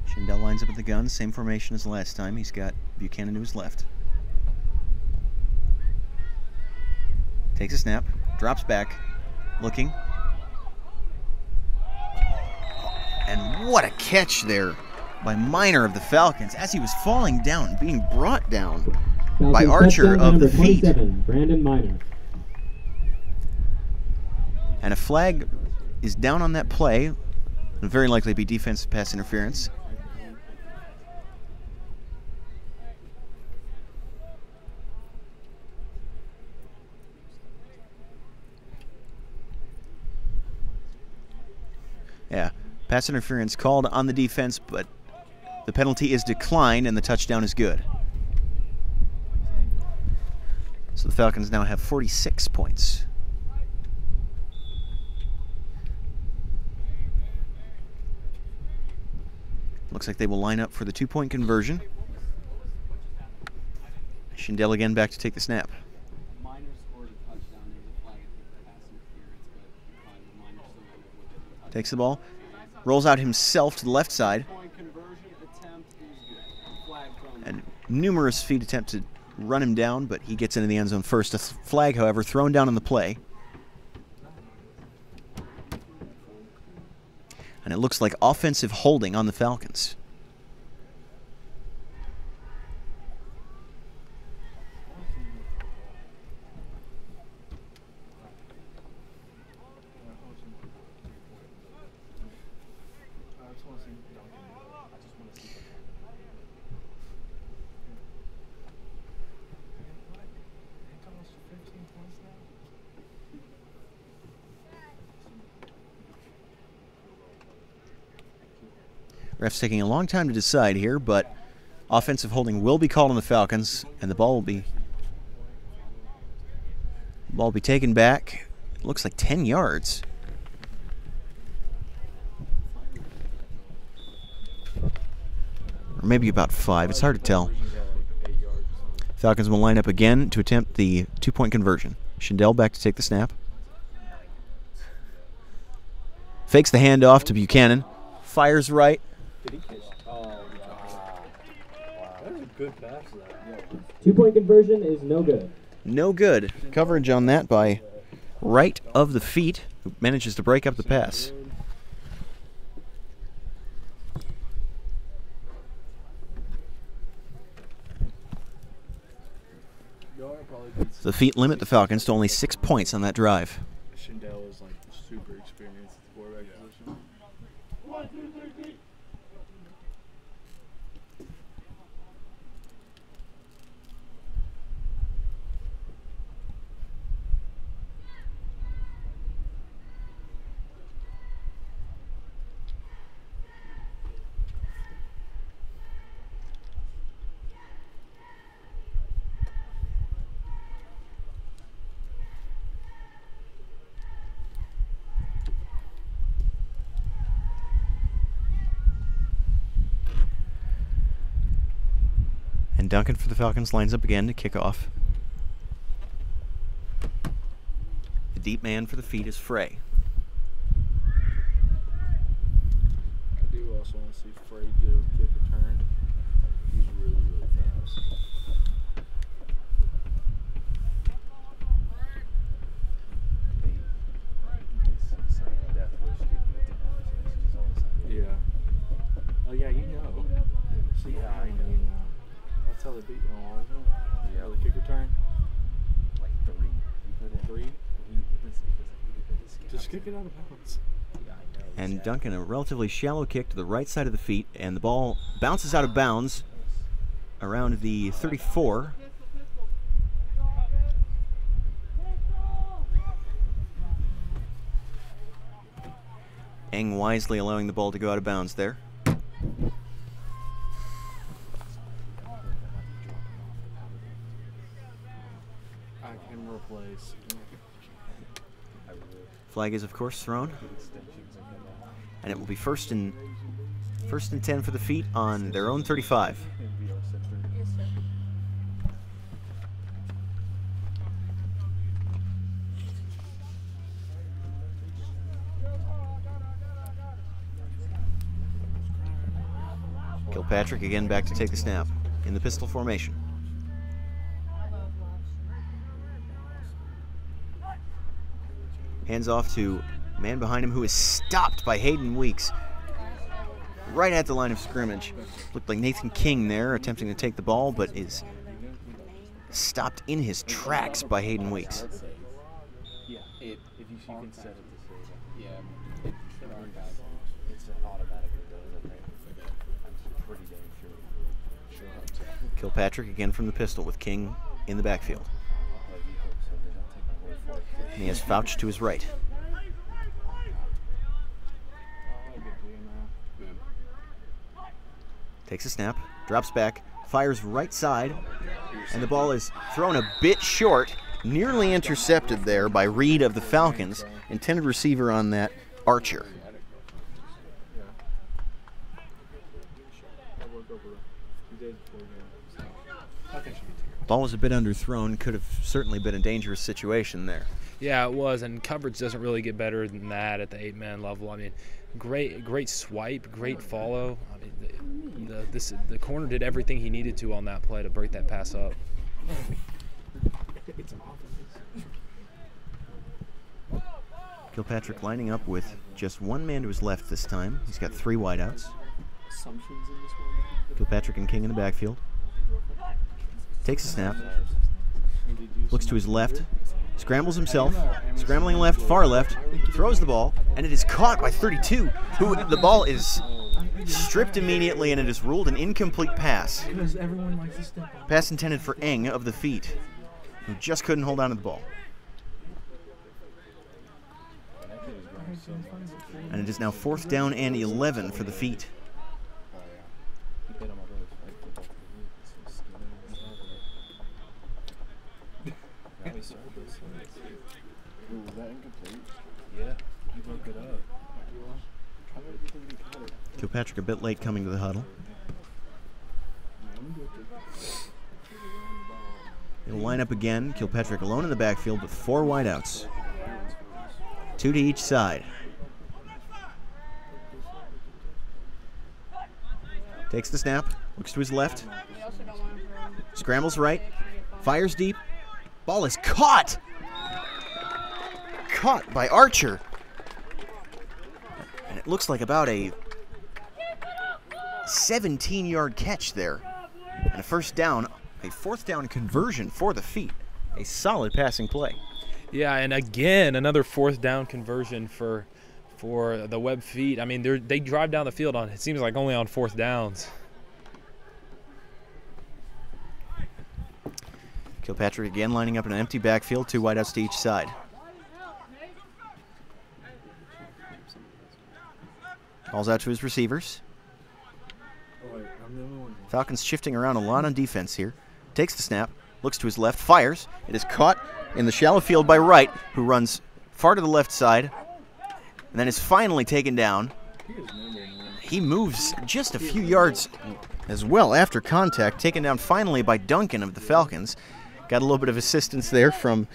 Schindel lines up at the gun, same formation as last time. He's got Buchanan to his left. Takes a snap, drops back, looking. And what a catch there by Minor of the Falcons as he was falling down, being brought down by Archer of the feet. Brandon Minor. And a flag is down on that play. It'll very likely be defensive pass interference. Yeah, pass interference called on the defense, but the penalty is declined and the touchdown is good. So the Falcons now have 46 points. Looks like they will line up for the 2-point conversion. Schindel again back to take the snap. Takes the ball, rolls out himself to the left side. And numerous feet attempt to run him down, but he gets into the end zone first. A flag, however, thrown down on the play. And it looks like offensive holding on the Falcons. Ref's taking a long time to decide here, but offensive holding will be called on the Falcons, and the ball will be taken back. It looks like 10 yards. Or maybe about 5. It's hard to tell. Falcons will line up again to attempt the 2-point conversion. Schindel back to take the snap. Fakes the handoff to Buchanan. Fires right. Did he catch? Oh, wow. That was a good pass, though. 2-point conversion is no good. No good. Coverage on that by right of the feet, who manages to break up the pass. The feet limit the Falcons to only 6 points on that drive. Schindel is like super experienced at the quarterback position. Duncan for the Falcons lines up again to kick off. The deep man for the feet is Frey. I do also want to see Frey get a kick return. He's really, really fast. Yeah. Oh yeah, you know. See, yeah, I know. That's how they beat you all, isn't it? Yeah. The kick return. Like 3. Three. Just kick it out of bounds. And Duncan, a relatively shallow kick to the right side of the feet, and the ball bounces out of bounds around the 34. Eng wisely allowing the ball to go out of bounds there. I can replace. Flag is, of course, thrown. And it will be first and 10 for the feet on their own 35. Kilpatrick again back to take the snap in the pistol formation. Hands off to man behind him who is stopped by Hayden Weeks right at the line of scrimmage. Looked like Nathan King there attempting to take the ball, but is stopped in his tracks by Hayden Weeks. Yeah, if you can set it to say that. Yeah, it's an automatic ability. I'm pretty dang sure. Kilpatrick again from the pistol with King in the backfield. And he has Fouch to his right. Takes a snap, drops back, fires right side, and the ball is thrown a bit short, nearly intercepted there by Reed of the Falcons. Intended receiver on that, Archer. Ball was a bit underthrown, could have certainly been a dangerous situation there. Yeah, it was, and coverage doesn't really get better than that at the 8-man level. I mean, great swipe, great follow. I mean, the corner did everything he needed to on that play to break that pass up. Kilpatrick lining up with just one man to his left this time. He's got 3 wideouts. Kilpatrick and King in the backfield. Takes a snap. Looks to his left. Scrambles himself. Scrambling left, far left. Throws the ball, and it is caught by 32. Who the ball is stripped immediately, and it is ruled an incomplete pass. Pass intended for Eng of the feet, who just couldn't hold on to the ball. And it is now 4th down and 11 for the feet. Was that incomplete? Yeah, you broke it up. Kilpatrick a bit late coming to the huddle. He'll line up again. Kilpatrick alone in the backfield with 4 wideouts. 2 to each side. Takes the snap. Looks to his left. Scrambles right. Fires deep. Ball is caught. Caught by Archer. And it looks like about a 17-yard catch there. And a first down, a 4th down conversion for the feet. A solid passing play. Yeah, and again, another 4th down conversion for the Webb feet. I mean, they drive down the field on, it seems like only on 4th downs. Kilpatrick again lining up in an empty backfield, 2 wideouts to each side. Calls out to his receivers. Falcons shifting around a lot on defense here. Takes the snap, looks to his left, fires. It is caught in the shallow field by Wright, who runs far to the left side, and then is finally taken down. He moves just a few yards as well after contact, taken down finally by Duncan of the Falcons. Got a little bit of assistance there from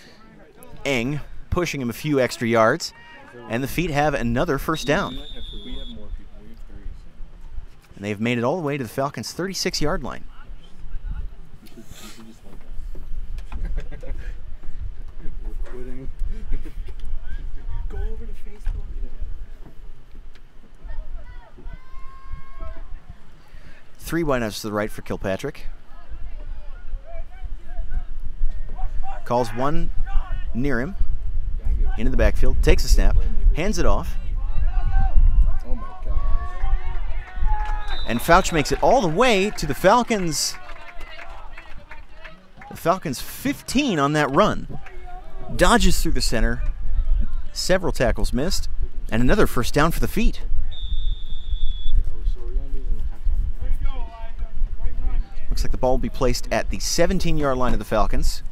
Eng, pushing him a few extra yards. And the Feet have another first down. And they've made it all the way to the Falcons' 36-yard line. We're quitting. Go over to Facebook. 3 wideouts to the right for Kilpatrick. Calls one near him. Into the backfield. Takes a snap. Hands it off. Oh my God. And Fouch makes it all the way to the Falcons. The Falcons 15 on that run. Dodges through the center. Several tackles missed. And another first down for the Feet. Looks like the ball will be placed at the 17-yard line of the Falcons.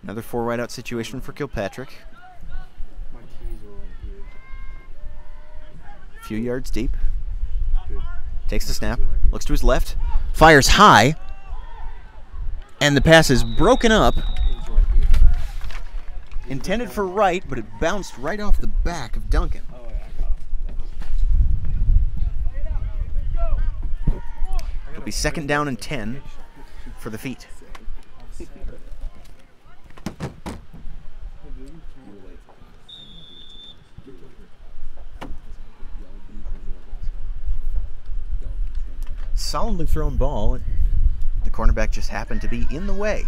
Another 4 wideout situation for Kilpatrick. A few yards deep. Takes the snap. Looks to his left. Fires high. And the pass is broken up. Intended for right, but it bounced right off the back of Duncan. It'll be 2nd down and 10 for the Feet. Solidly thrown ball. The cornerback just happened to be in the way.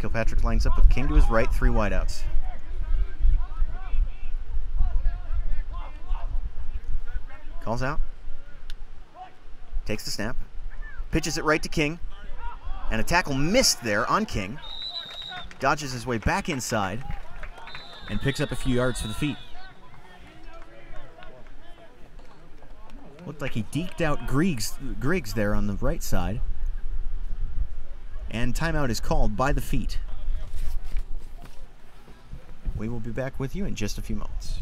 Kilpatrick lines up with King to his right, 3 wideouts. Calls out. Takes the snap. Pitches it right to King. And a tackle missed there on King. Dodges his way back inside. And picks up a few yards for the Feet. Looked like he deked out Griggs there on the right side. And timeout is called by the Feet. We will be back with you in just a few moments.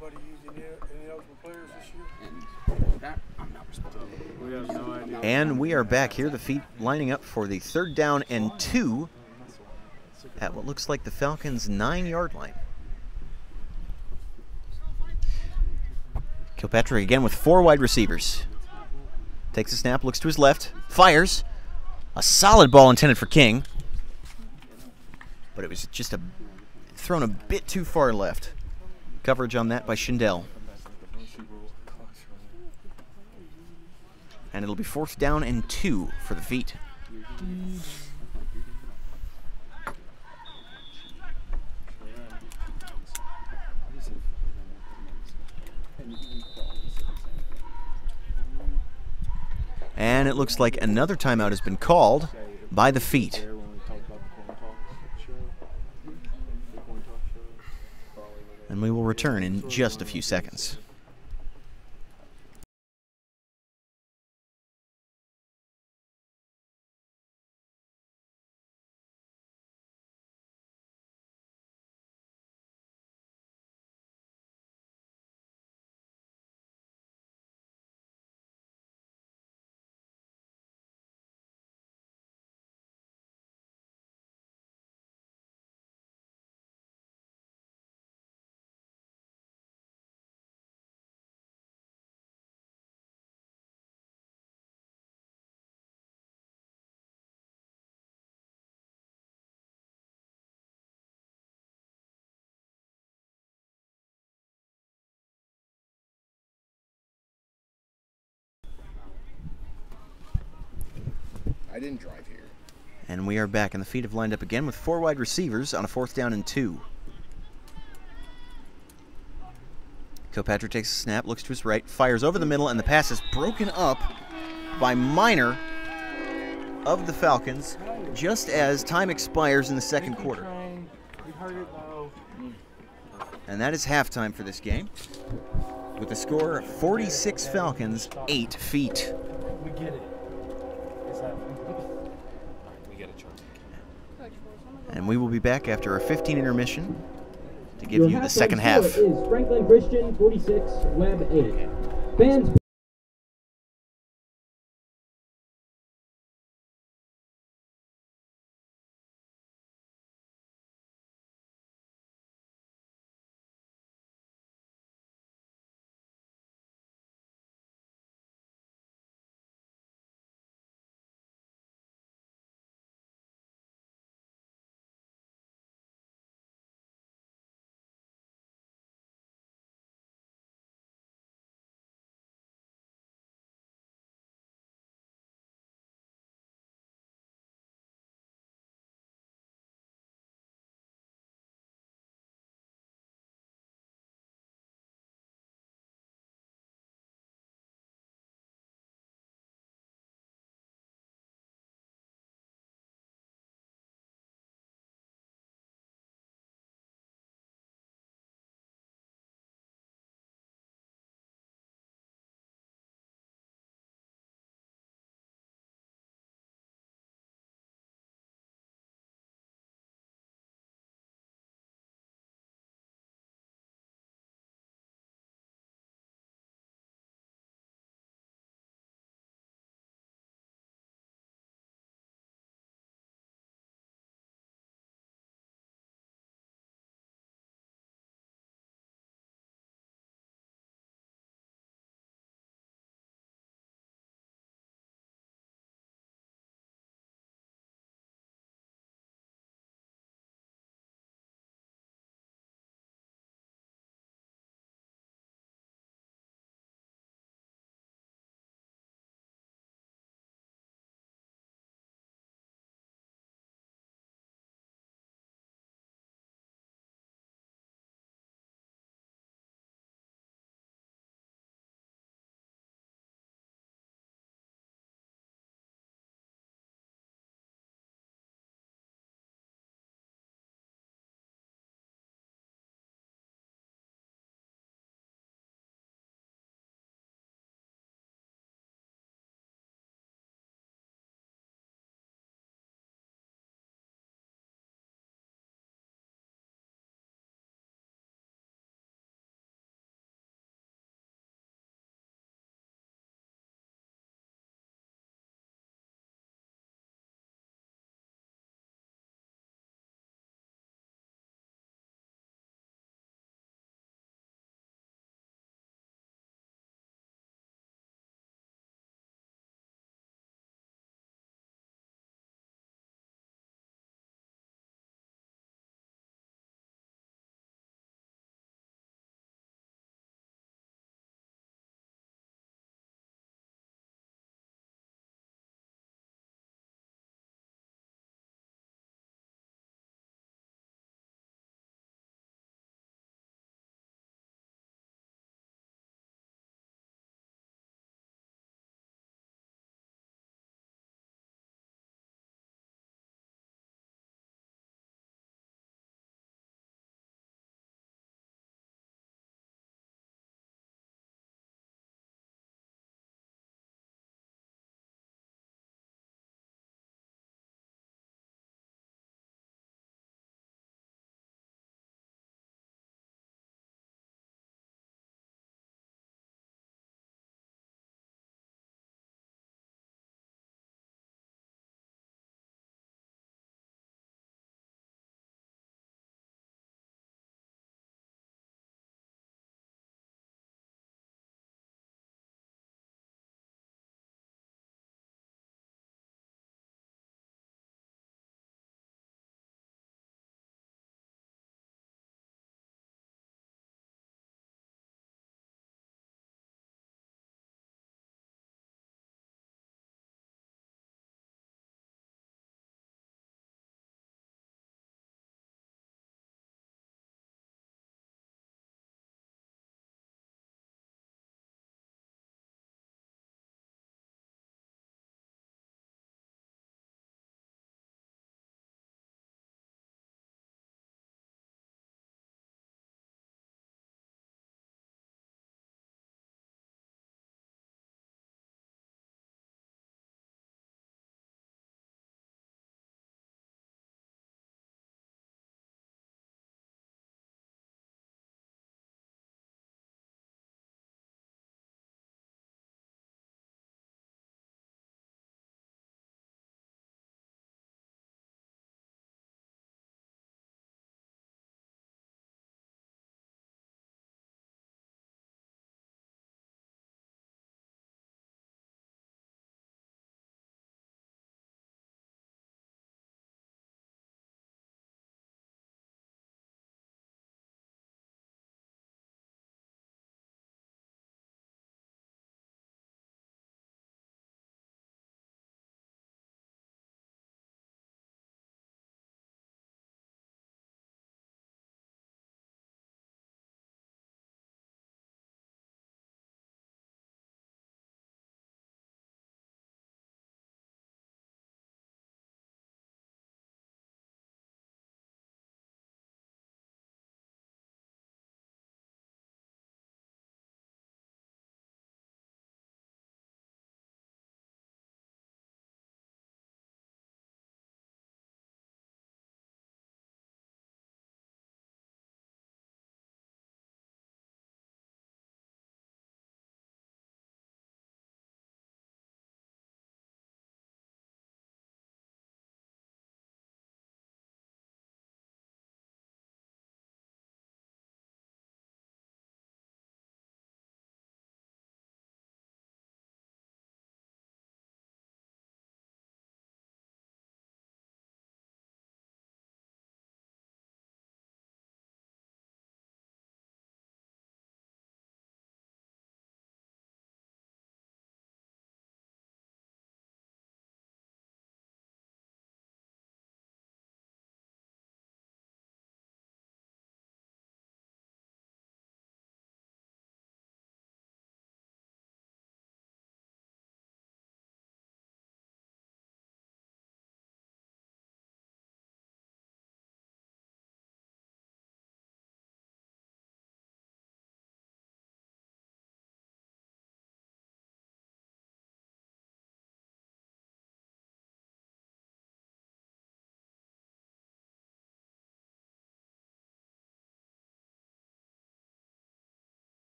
Nobody using any eligible players this year? And that I'm not responsible. We have no idea. And we are back here. The Feet lining up for the 3rd down and 2 at what looks like the Falcons' 9-yard line. Kilpatrick again with 4 wide receivers. Takes a snap, looks to his left, fires. A solid ball intended for King. But it was just thrown a bit too far left. Coverage on that by Schindel. And it'll be 4th down and 2 for the Feet. And it looks like another timeout has been called by the Feet. And we will return in just a few seconds. didn't drive here. And we are back, and the feet have lined up again with 4 wide receivers on a 4th down and 2. Kilpatrick takes a snap, looks to his right, fires over the middle, and the pass is broken up by Minor of the Falcons just as time expires in the second quarter. And that is halftime for this game, with the score 46 Falcons, 8 feet. We get it. It's happening. We get a charge. And we will be back after a 15 intermission to give Your you the halftime second score half. is Franklin Christian 46, Webb 8. Fans.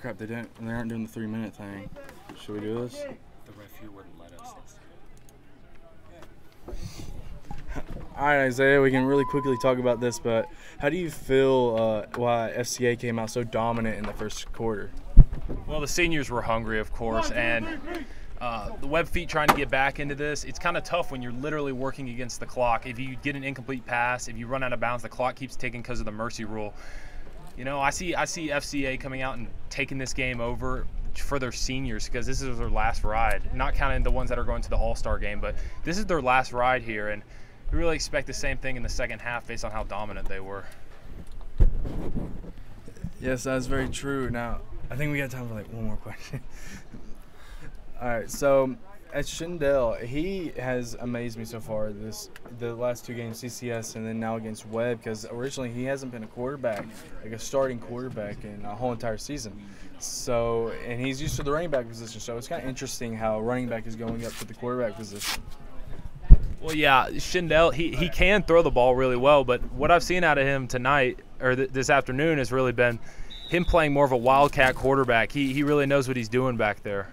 Crap, they aren't doing the 3-minute thing. Should we do this? The ref here wouldn't let us. All right, Isaiah, we can really quickly talk about this, but how do you feel why FCA came out so dominant in the first quarter? Well, the seniors were hungry, of course, and the Webb feet trying to get back into this, it's kind of tough when you're literally working against the clock. If you get an incomplete pass, if you run out of bounds, the clock keeps ticking because of the mercy rule. You know, I see FCA coming out and taking this game over for their seniors because this is their last ride. Not counting the ones that are going to the All-Star game, but this is their last ride here, and we really expect the same thing in the second half based on how dominant they were. Yes, that's very true. Now, I think we got time for like one more question. All right, so at Shindell, he has amazed me so far the last 2 games, CCS and then now against Webb, because originally he hasn't been a quarterback, like a starting quarterback in a whole entire season. So, and he's used to the running back position, so it's kind of interesting how running back is going up to the quarterback position. Well, yeah, Shindell, he can throw the ball really well, but what I've seen out of him tonight or this afternoon has really been him playing more of a wildcat quarterback. He really knows what he's doing back there.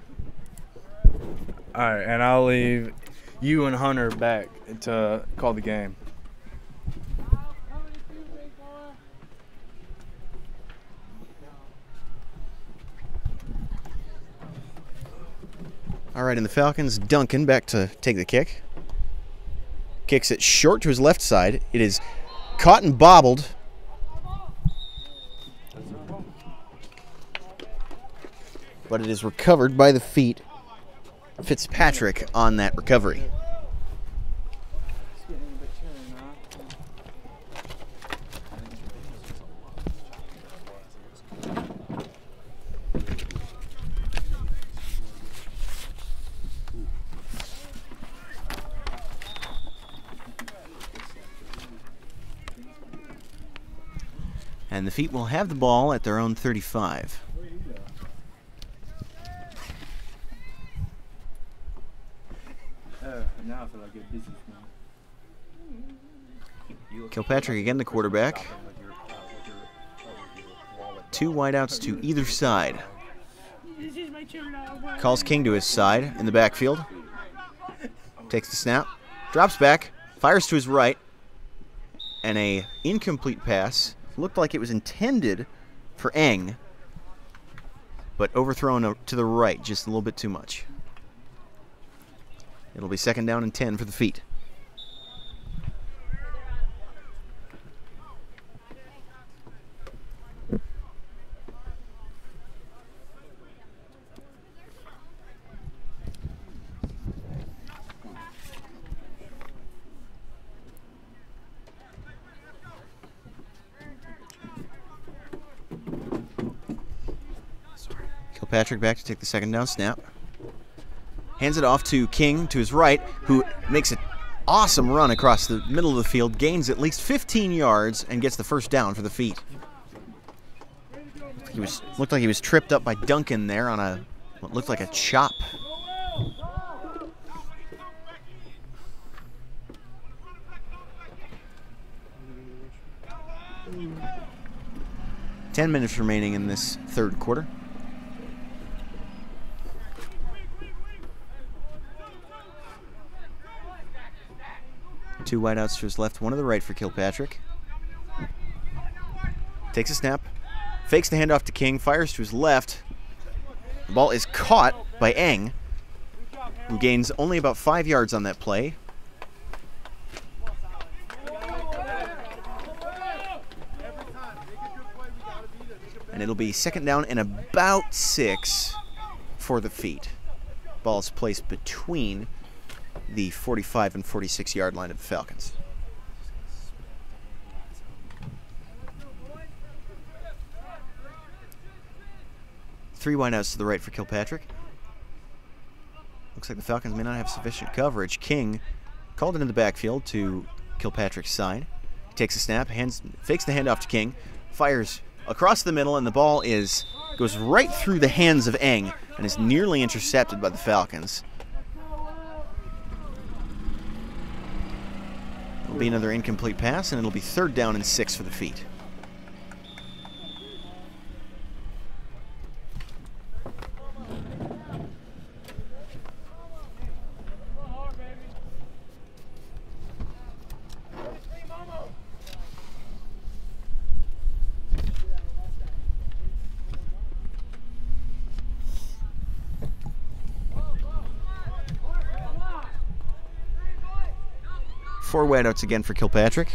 All right, and I'll leave you and Hunter back to call the game. All right, and the Falcons, Duncan back to take the kick. Kicks it short to his left side. It is caught and bobbled. But it is recovered by the feet. Fitzpatrick on that recovery. And the Feet will have the ball at their own 35. Now I feel like a businessman. Kilpatrick again, the quarterback. 2 wideouts to either side. Calls King to his side in the backfield. Takes the snap. Drops back. Fires to his right. And a incomplete pass. Looked like it was intended for Eng, but overthrown to the right just a little bit too much. It'll be 2nd down and 10 for the Feet. Kilpatrick back to take the 2nd down snap. Hands it off to King to his right, who makes an awesome run across the middle of the field, gains at least 15 yards, and gets the 1st down for the Feet. Looked like he was tripped up by Duncan there on what looked like a chop. Ten minutes remaining in this 3rd quarter. Two wideouts to his left, one to the right for Kilpatrick. Takes a snap, fakes the handoff to King, fires to his left. The ball is caught by Eng, who gains only about 5 yards on that play. And it'll be 2nd down and about 6 for the Feet. Ball's placed between the 45 and 46 yard line of the Falcons. Three wideouts to the right for Kilpatrick. Looks like the Falcons may not have sufficient coverage. King called into the backfield to Kilpatrick's side. He takes a snap, fakes the handoff to King, fires across the middle, and the ball goes right through the hands of Eng and is nearly intercepted by the Falcons. It'll be another incomplete pass, and it'll be 3rd down and 6 for the Feet. 4 wideouts again for Kilpatrick.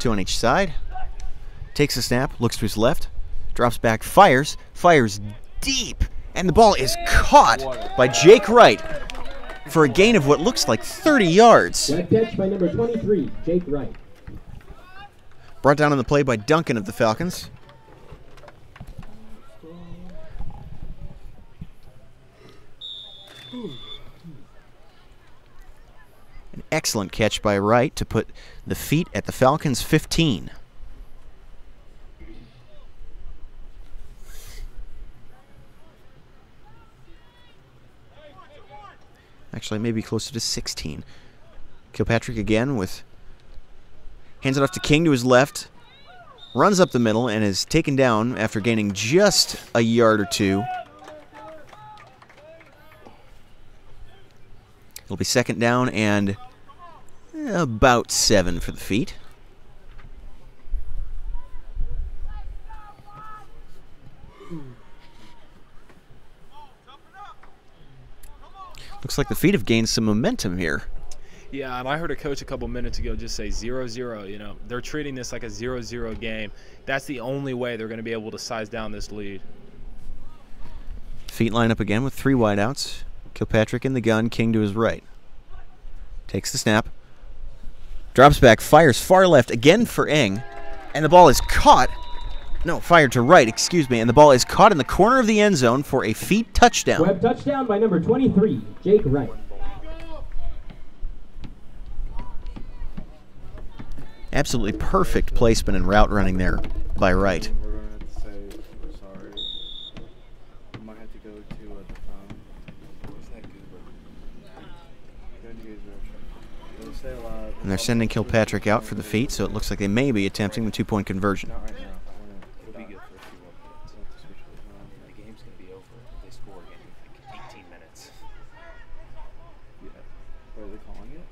2 on each side. Takes a snap, looks to his left, drops back, fires deep, and the ball is caught by Jake Wright for a gain of what looks like 30 yards. That catch by number 23, Jake Wright. Brought down on the play by Duncan of the Falcons. An excellent catch by Wright to put the feet at the Falcons' 15. Actually, maybe closer to 16. Kilpatrick again with hands it off to King to his left. Runs up the middle and is taken down after gaining just a yard or 2. It'll be 2nd down and about 7 for the feet. Looks like the feet have gained some momentum here. Yeah, and I heard a coach a couple minutes ago just say 0-0. You know, they're treating this like a 0-0 game. That's the only way they're going to be able to size down this lead. Feet line up again with 3 wideouts. Kilpatrick in the gun, King to his right. Takes the snap. Drops back, fires far left again for Eng. And the ball is caught. No, fired to right, excuse me. And the ball is caught in the corner of the end zone for a feet touchdown. Webb touchdown by number 23, Jake Wright. Absolutely perfect placement and route running there by Wright. We're going to have to say we're sorry. We might have to go to the phone. What's that good? Say aloud. And they're sending Kilpatrick out for the feet, so it looks like they may be attempting the 2-point conversion. Not right now. It'll be good for a few more minutes. The game's going to be over if they score again in like 18 minutes. Yeah. Are they calling it?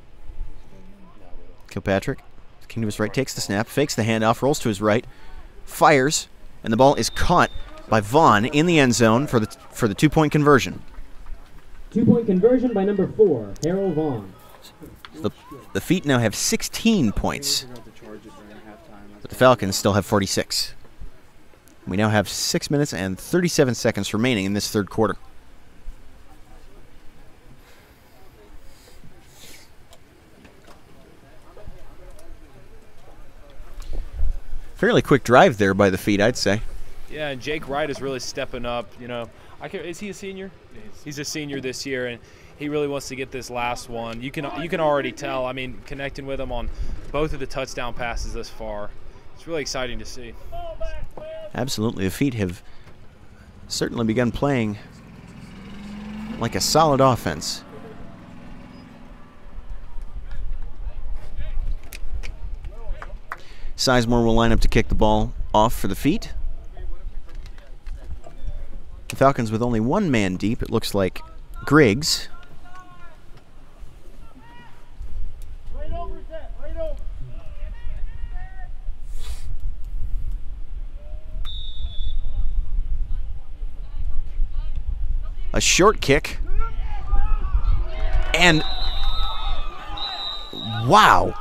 No, Kilpatrick, King to his right, takes the snap, fakes the handoff, rolls to his right, fires, and the ball is caught by Vaughn in the end zone for the 2-point conversion. 2-point conversion by number 4, Harold Vaughn. The feet now have 16 points, but the Falcons still have 46. We now have 6 minutes and 37 seconds remaining in this 3rd quarter. Fairly quick drive there by the feet, I'd say. Yeah, and Jake Wright is really stepping up. You know, is he a senior? He's a senior this year, and he really wants to get this last one. You can already tell. I mean, connecting with him on both of the touchdown passes thus far, it's really exciting to see. Absolutely, the feet have certainly begun playing like a solid offense. Sizemore will line up to kick the ball off for the feet. The Falcons with only 1 man deep. It looks like Griggs. A short kick. And wow.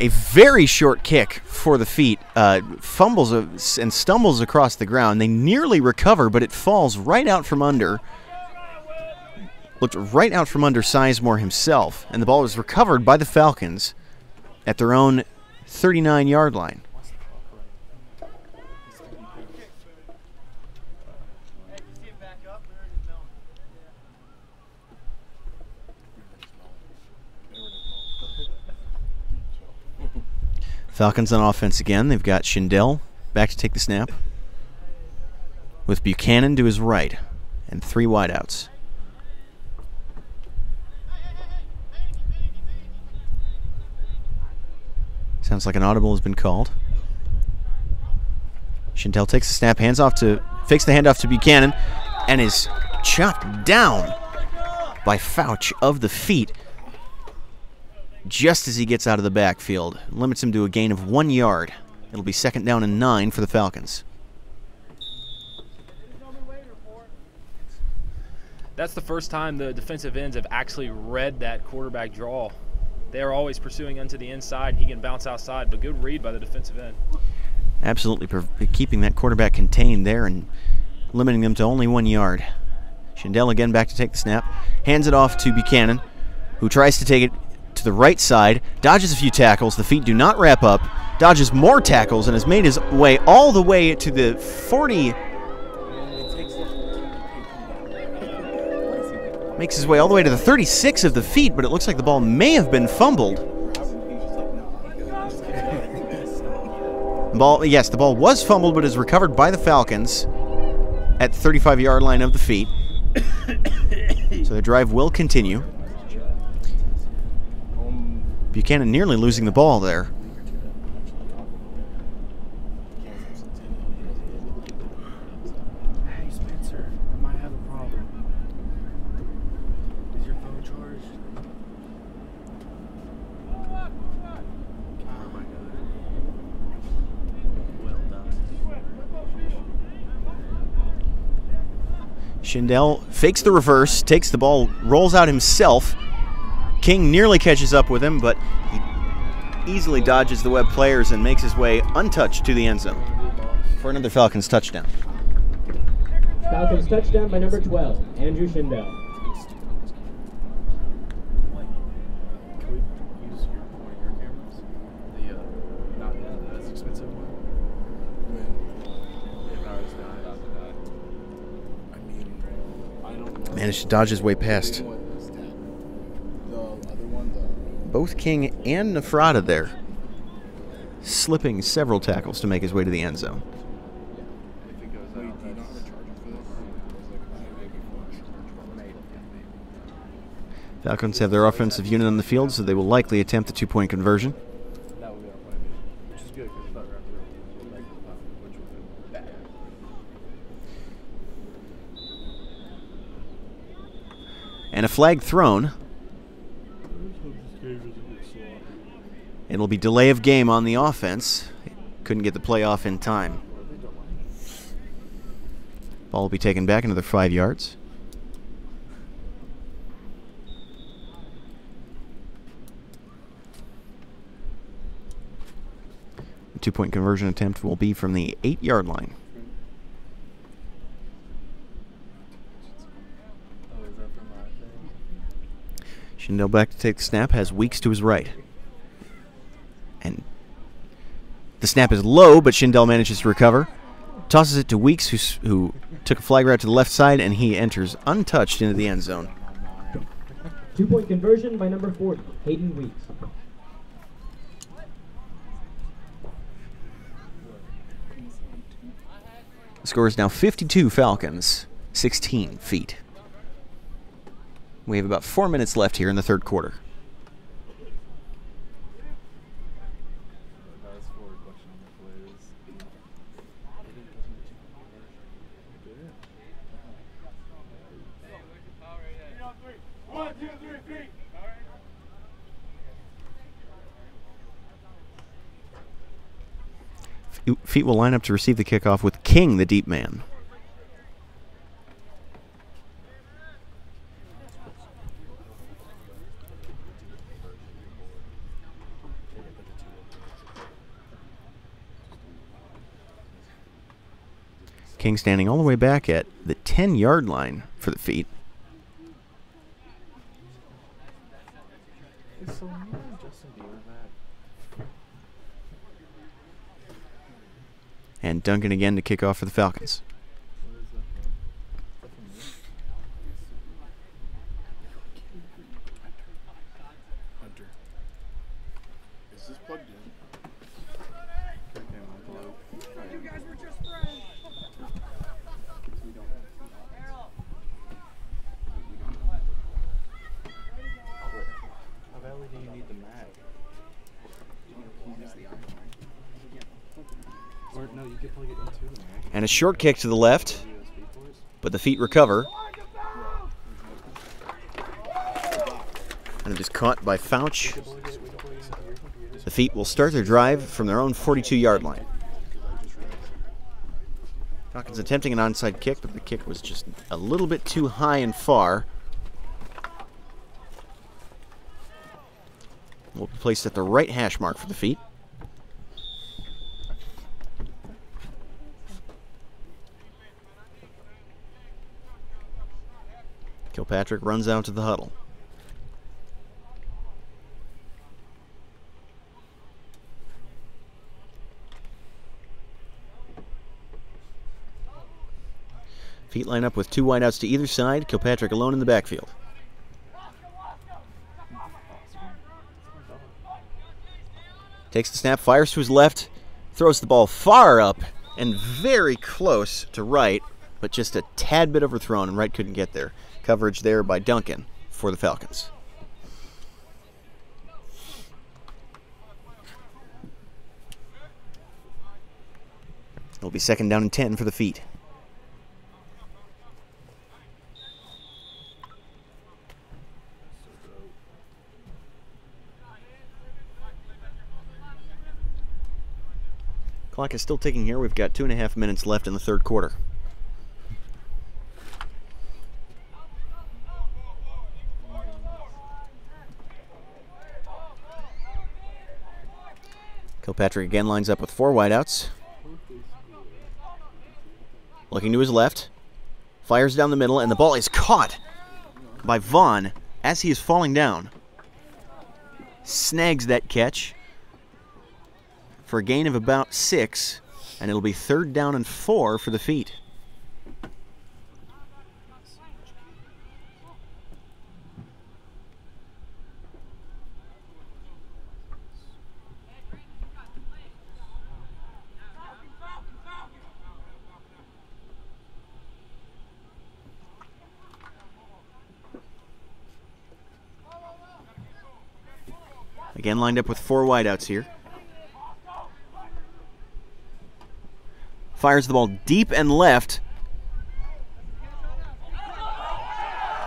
A very short kick for the feet. Fumbles and stumbles across the ground. They nearly recover, but it falls right out from under. Looked right out from under Sizemore himself. And the ball was recovered by the Falcons at their own 39-yard line. Falcons on offense again. They've got Schindel back to take the snap with Buchanan to his right and 3 wideouts. Sounds like an audible has been called. Schindel takes the snap, fakes the handoff to Buchanan, and is chopped down by Fouch of the feet just as he gets out of the backfield. Limits him to a gain of 1 yard. It'll be 2nd down and 9 for the Falcons. That's the first time the defensive ends have actually read that quarterback draw. they're always pursuing into the inside. He can bounce outside, but good read by the defensive end. Absolutely keeping that quarterback contained there and limiting them to only 1 yard. Schindel again back to take the snap. Hands it off to Buchanan, who tries to take it to the right side. Dodges a few tackles. The feet do not wrap up. Dodges more tackles and has made his way all the way to the 40. Makes his way all the way to the 36 of the feet, but it looks like the ball may have been fumbled. The ball was fumbled, but is recovered by the Falcons at the 35-yard line of the feet. So the drive will continue. Buchanan nearly losing the ball there. Hey, Spencer, I might have a problem. Is your phone charged? Oh my God. Well done. Schindel fakes the reverse, takes the ball, rolls out himself. King nearly catches up with him, but he easily dodges the Webb players and makes his way untouched to the end zone for another Falcons touchdown. Falcons touchdown by number 12, Andrew Schindel. Can we use one of your cameras? Not the less expensive one? Managed to dodge his way past both King and Nefrada there, slipping several tackles to make his way to the end zone. Falcons have their offensive unit on the field, so they will likely attempt the two-point conversion. And a flag thrown. It'll be delay of game on the offense. Couldn't get the play off in time. Ball will be taken back another 5 yards. The two-point conversion attempt will be from the 8-yard line. Schindel back to take the snap, has Weeks to his right. And the snap is low, but Schindel manages to recover. Tosses it to Weeks, who took a flag route to the left side, and he enters untouched into the end zone. Two-point conversion by number 40, Hayden Weeks. The score is now 52 Falcons, 16 feet. We have about 4 minutes left here in the third quarter. Feet will line up to receive the kickoff with King, the deep man. King standing all the way back at the 10-yard line for the feet. And Duncan again to kick off for the Falcons. Hunter. Is this plugged in? You guys were just friends. How badly do you need the mag? Or no, you could plug it into the mag. And a short kick to the left, but the feet recover. And it is caught by Fouch. The feet will start their drive from their own 42-yard line. Falcons attempting an onside kick, but the kick was just a little bit too high and far. will be placed at the right hash mark for the feet. Kilpatrick runs out to the huddle. Feet line up with 2 wideouts to either side. Kilpatrick alone in the backfield. Takes the snap, fires to his left, throws the ball far up and very close to right, but just a tad bit overthrown, and Wright couldn't get there. Coverage there by Duncan for the Falcons. It'll be 2nd down and 10 for the feet. Clock is still ticking here. We've got 2.5 minutes left in the 3rd quarter. Kilpatrick again lines up with 4 wideouts. Looking to his left. Fires down the middle, and the ball is caught by Vaughn as he is falling down. Snags that catch for a gain of about 6, and it'll be 3rd down and 4 for the feet. Again lined up with 4 wideouts here. Fires the ball deep and left.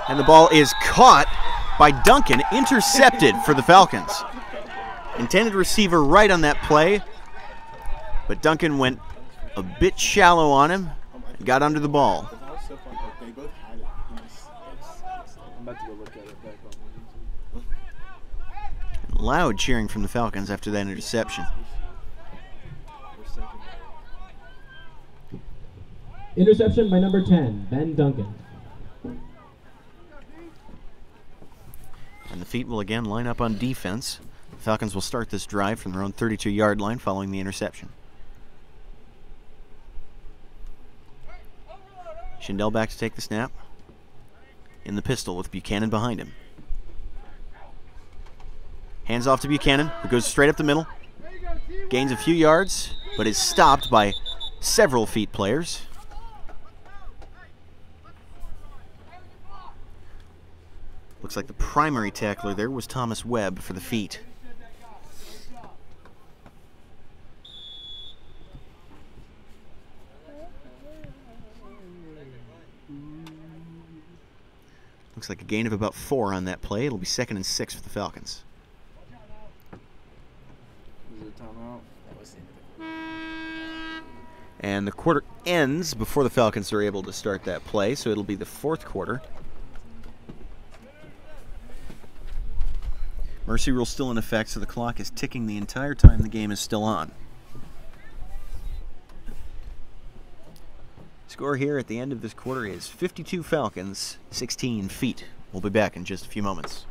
And the ball is caught by Duncan, intercepted for the Falcons. Intended receiver right on that play, but Duncan went a bit shallow on him and got under the ball. I'm about to go look at it back on Loud cheering from the Falcons after that interception. Interception by number 10, Ben Duncan. And the feet will again line up on defense. The Falcons will start this drive from their own 32-yard line following the interception. Schindel back to take the snap. In the pistol with Buchanan behind him. Hands off to Buchanan, who goes straight up the middle. Gains a few yards, but is stopped by several feet players. Looks like the primary tackler there was Thomas Webb for the feet. Looks like a gain of about 4 on that play. It'll be 2nd and 6 for the Falcons. Is it timeout? And the quarter ends before the Falcons are able to start that play, so it'll be the 4th quarter. Mercy rule still in effect, so the clock is ticking the entire time the game is still on. Score here at the end of this quarter is 52 Falcons, 16 feet. We'll be back in just a few moments.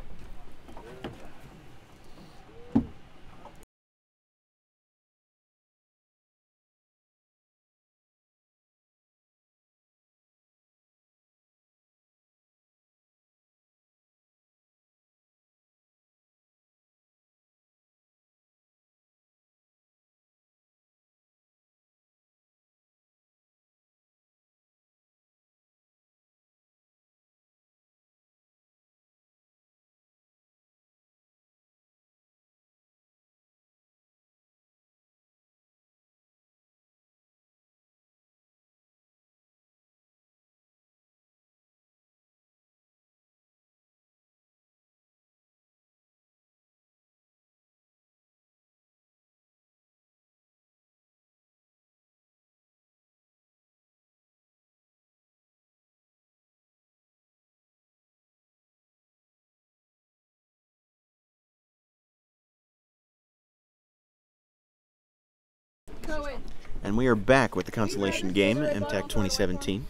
And we are back with the consolation game, MTAC 2017.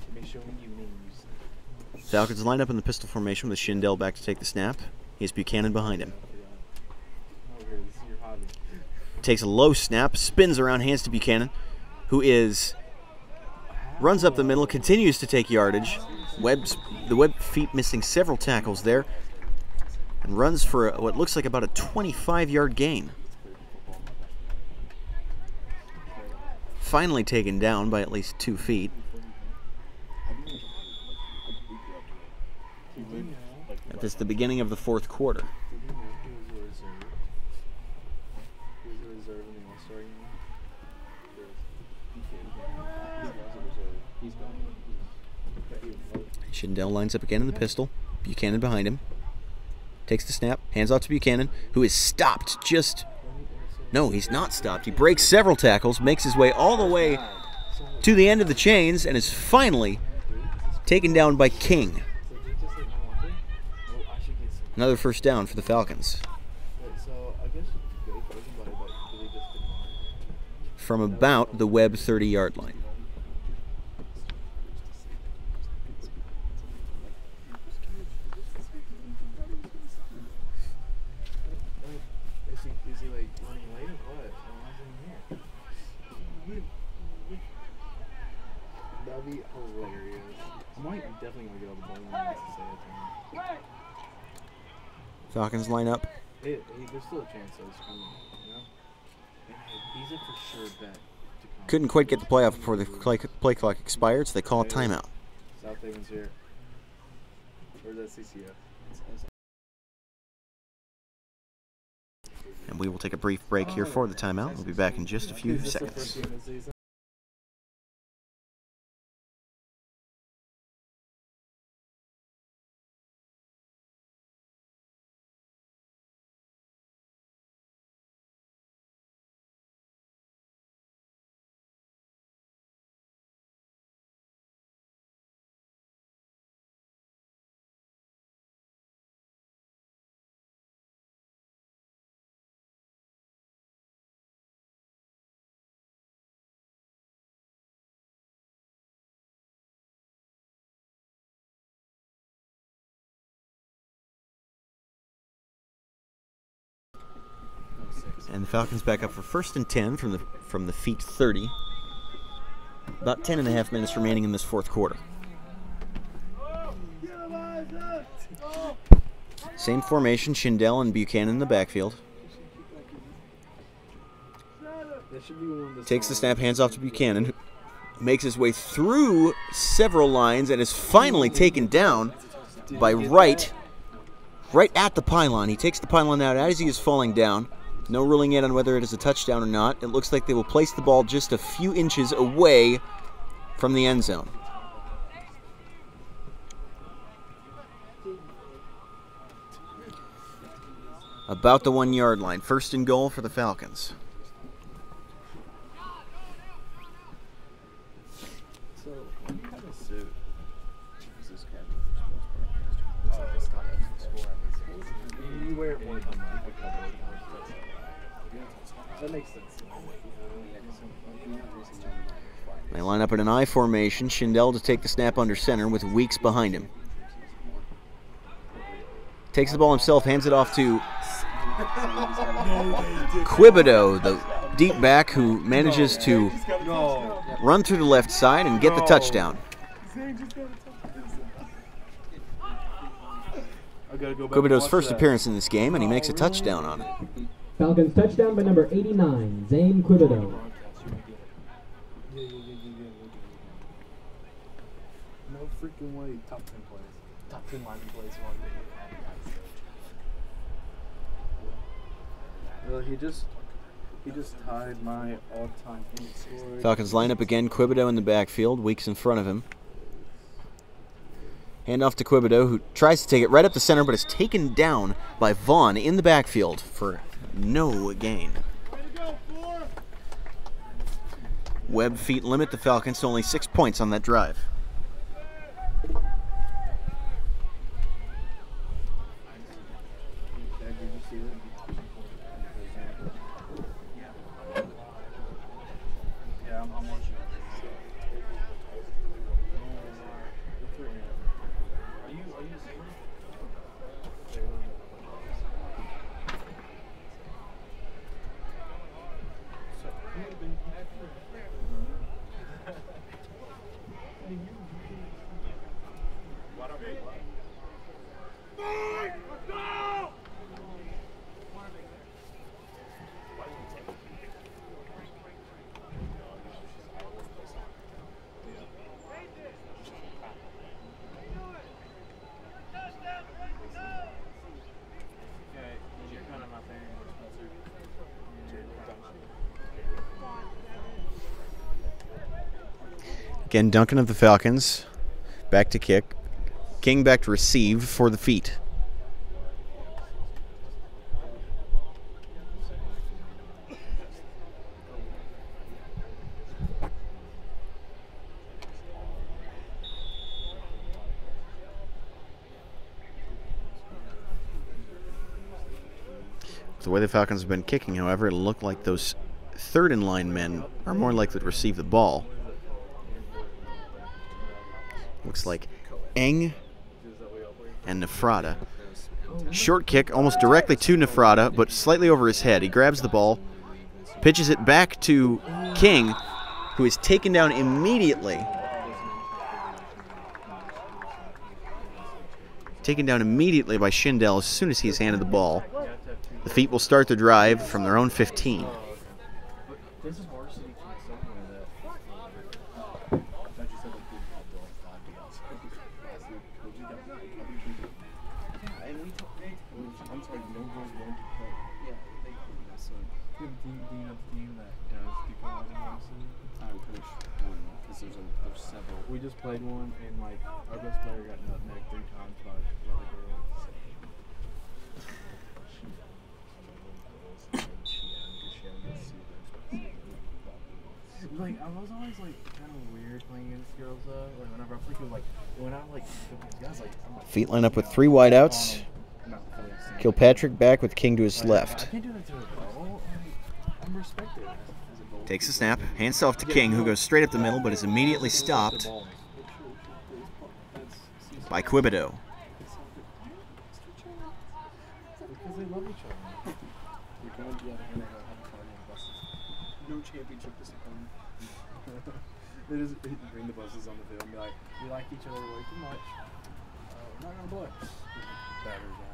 Falcons line up in the pistol formation with Schindel back to take the snap. He has Buchanan behind him. Takes a low snap, spins around, hands to Buchanan, who runs up the middle, continues to take yardage. The Webb feet missing several tackles there, and runs for what looks like about a 25-yard gain. Finally taken down by at least 2 feet. At this, the beginning of the fourth quarter. Schindel lines up again in the pistol. Buchanan behind him. Takes the snap, hands off to Buchanan, who is stopped No, he's not stopped. He breaks several tackles, makes his way all the way to the end of the chains, and is finally taken down by King. Another first down for the Falcons. From about the Webb 30-yard line. That'd be hilarious. I might definitely gonna get all the bowling lines to say it to him. Falcons line up. There's still a chance that he's coming, you know? And he's a for sure bet to come. Couldn't quite get the playoff before the play clock expired, so they call a timeout. South Haven's here. Or is that CCF? And we will take a brief break here for the timeout. We'll be back in just a few seconds. And the Falcons back up for 1st and 10 from the feet 30. About 10.5 minutes remaining in this fourth quarter. Same formation, Schindel and Buchanan in the backfield. Takes the snap, hands off to Buchanan, who makes his way through several lines and is finally taken down by right at the pylon. He takes the pylon out as he is falling down. No ruling yet on whether it is a touchdown or not. It looks like they will place the ball just a few inches away from the end zone. About the 1-yard line. 1st and goal for the Falcons. So, when you have a suit, is this you wear it more than a couple of times. That makes sense. They line up in an I formation. Schindel to take the snap under center with Weeks behind him. Takes the ball himself, hands it off to Quibido, the deep back who manages to run through the left side and get the touchdown. Quibido's first appearance in this game, and he makes a touchdown on it. Falcons touchdown by number 89, Zane Quibido. No freaking way. Top 10 plays. Top 10 lineman plays. Well, he just tied my all-time point score. Falcons line up again. Quibido in the backfield. Weeks in front of him. Hand off to Quibido, who tries to take it right up the center, but is taken down by Vaughn in the backfield for no gain. Webb feet limit the Falcons to only 6 points on that drive. Again, Duncan of the Falcons back to kick. King back to receive for the feet. The way the Falcons have been kicking, however, it'll look like those third-in-line men are more likely to receive the ball. Looks like Eng and Nefrada. Short kick almost directly to Nefrada, but slightly over his head. He grabs the ball, pitches it back to King, who is taken down immediately. Taken down immediately by Schindel as soon as he's handed the ball. The Feet will start the drive from their own 15. We just played one, and like our best player got nutmegged 3 times by another girl. Like I was always like kind of weird playing against girls though. Like whenever I play, like when I like guys like. I'm like Feet line up with 3 wideouts. Kilpatrick back with King to his left. I can't do that to a girl. I'm respected. Takes the snap, hands off to King, who goes straight up the middle, but is immediately stopped by Quibido. Because they love each other. We're going together and they have a party on buses. No championship disappointment. They just bring the buses on the field and be like, we like each other way too much. We're not going to play. Battery guy.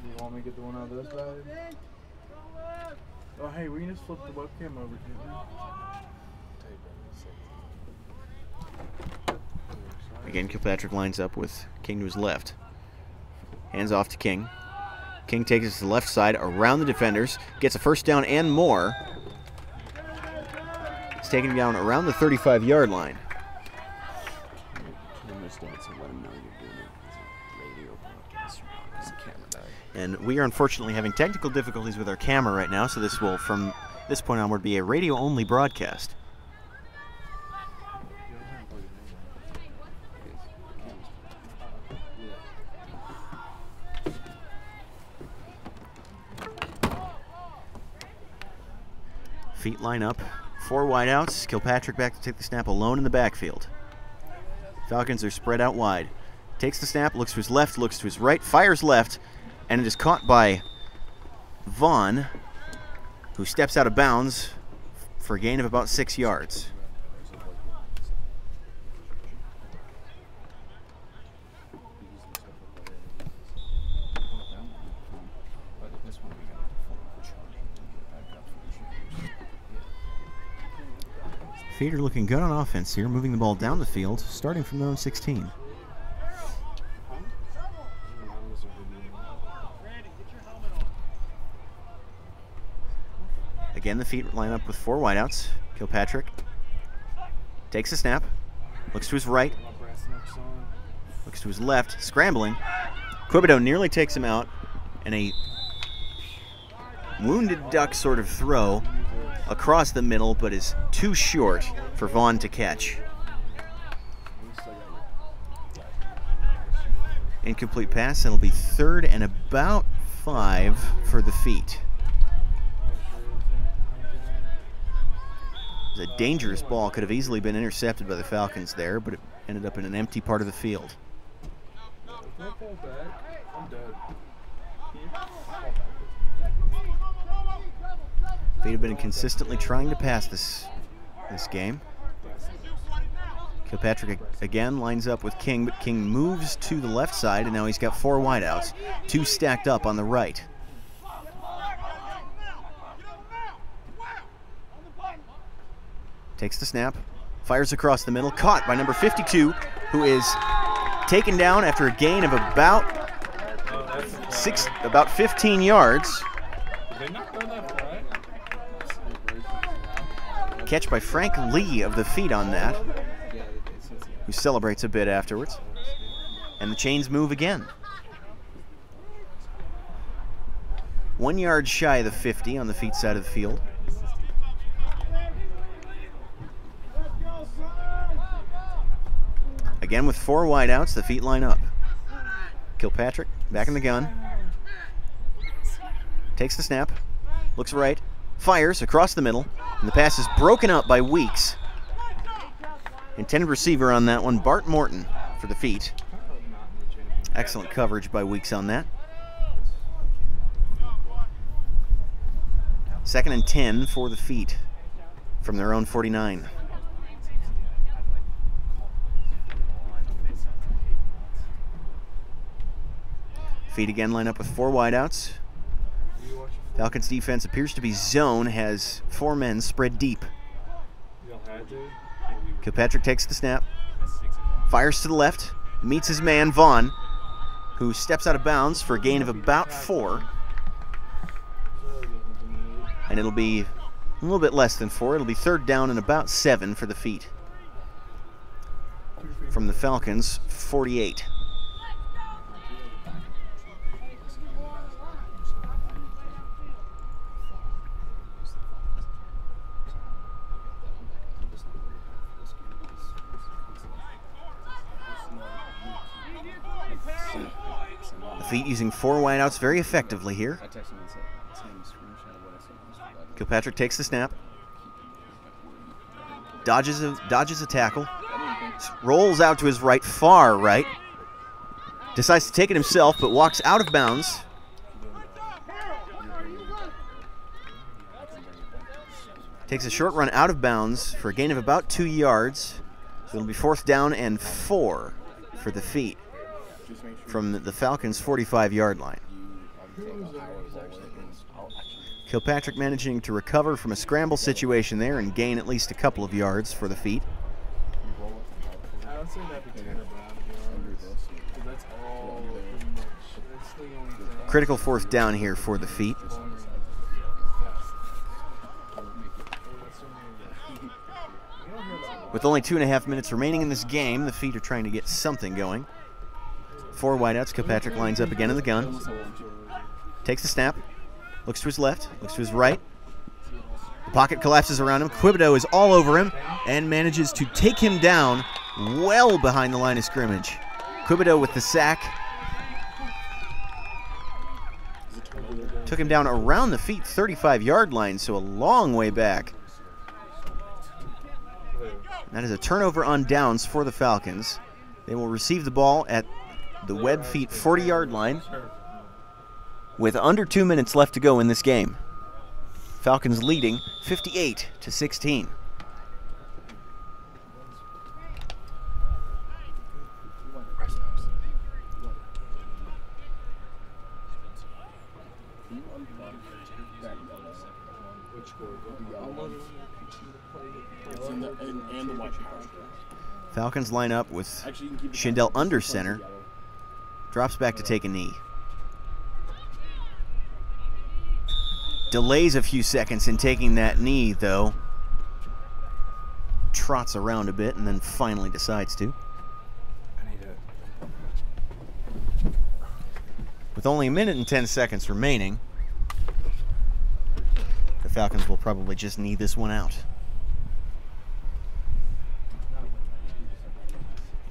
Do you want me to get the one out of this bag? Oh, hey, we can just flip the webcam over, can't we? Again, Kilpatrick lines up with King to his left. Hands off to King. King takes it to the left side around the defenders. Gets a first down and more. He's taken down around the 35-yard line. And we are unfortunately having technical difficulties with our camera right now, so this will, from this point onward, be a radio-only broadcast. Feet line up, 4 wideouts. Kilpatrick back to take the snap alone in the backfield. Falcons are spread out wide. Takes the snap, looks to his left, looks to his right, fires left, and it is caught by Vaughn, who steps out of bounds for a gain of about 6 yards. Feet are looking good on offense here, moving the ball down the field, starting from their own 16. Again, the Feet line up with 4 wideouts. Kilpatrick takes a snap, looks to his right, looks to his left, scrambling. Quibido nearly takes him out, and a wounded duck sort of throw across the middle, but is too short for Vaughn to catch. Incomplete pass, and it'll be 3rd and about 5 for the Feet. It was a dangerous ball, could have easily been intercepted by the Falcons there, but it ended up in an empty part of the field. Feet have been consistently trying to pass this game. Kilpatrick again lines up with King, but King moves to the left side, and now he's got 4 wideouts, 2 stacked up on the right. Takes the snap, fires across the middle, caught by number 52, who is taken down after a gain of about 15 yards. catch by Frank Lee of the feet on that, who celebrates a bit afterwards. And the chains move again. 1 yard shy of the 50 on the feet side of the field. Again with 4 wideouts, the feet line up. Kilpatrick back in the gun. Takes the snap, looks right, fires across the middle, and the pass is broken up by Weeks. Intended receiver on that one, Bart Morton for the feet. Excellent coverage by Weeks on that. 2nd and 10 for the feet from their own 49. Feet again line up with 4 wideouts. Falcons defense appears to be zone, has 4 men spread deep. Kilpatrick takes the snap, fires to the left, meets his man Vaughn, who steps out of bounds for a gain of about 4. And it'll be a little bit less than 4. It'll be 3rd down and about 7 for the feet from the Falcons' 48. Feet using 4 wideouts very effectively here. Kilpatrick takes the snap, dodges a tackle, rolls out to his right, far right, decides to take it himself but walks out of bounds. Takes a short run out of bounds for a gain of about 2 yards. So it'll be 4th down and 4 for the feet from the Falcons' 45-yard line. Kilpatrick managing to recover from a scramble situation there and gain at least a couple of yards for the feet. Critical 4th down here for the feet. With only 2.5 minutes remaining in this game, the feet are trying to get something going. 4 wideouts. Kilpatrick lines up again in the gun. Takes the snap. Looks to his left. Looks to his right. The pocket collapses around him. Quibido is all over him and manages to take him down well behind the line of scrimmage. Quibido with the sack. Took him down around the feet 35-yard line, so a long way back. That is a turnover on downs for the Falcons. They will receive the ball at the Webb feet 40-yard line with under 2 minutes left to go in this game. Falcons leading 58-16. Falcons line up with Schindel under center. Drops back to take a knee. Delays a few seconds in taking that knee, though. Trots around a bit and then finally decides to. With only 1 minute and 10 seconds remaining, the Falcons will probably just knee this one out.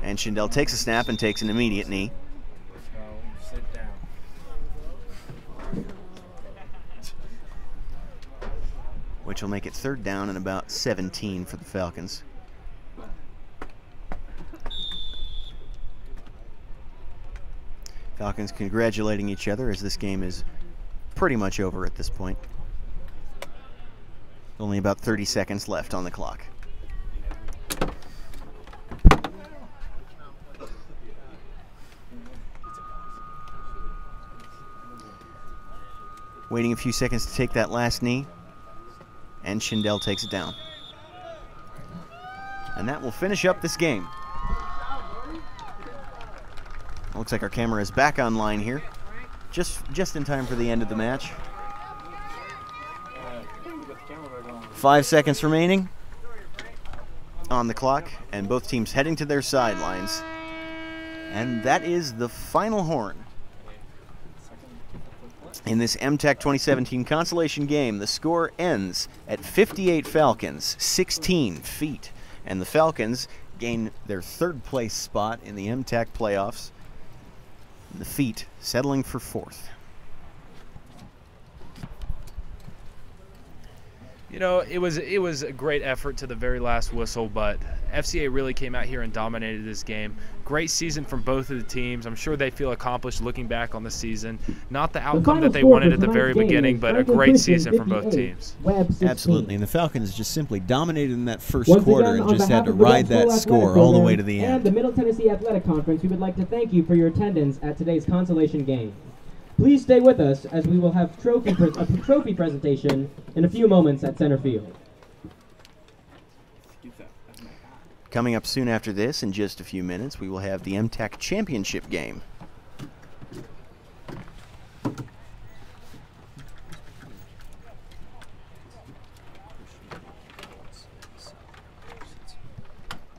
And Schindel takes a snap and takes an immediate knee. Which will make it 3rd down and about 17 for the Falcons. Falcons congratulating each other as this game is pretty much over at this point. Only about 30 seconds left on the clock. Waiting a few seconds to take that last knee. And Schindel takes it down. And that will finish up this game. Looks like our camera is back online here. Just in time for the end of the match. 5 seconds remaining. on the clock, and both teams heading to their sidelines. And that is the final horn. In this MTech 2017 Consolation game, the score ends at 58 Falcons, 16 Feet. And the Falcons gain their third place spot in the MTech playoffs. The Feet settling for fourth. You know, it was a great effort to the very last whistle, but FCA really came out here and dominated this game. Great season from both of the teams. I'm sure they feel accomplished looking back on the season. Not the outcome that they wanted at the very beginning, but a great season from both teams. Absolutely, and the Falcons just simply dominated in that first quarter and just had to ride that score all the way to the end. And the Middle Tennessee Athletic Conference, we would like to thank you for your attendance at today's Consolation game. Please stay with us as we will have a trophy presentation in a few moments at center field. Coming up soon after this, in just a few minutes, we will have the MTech Championship game.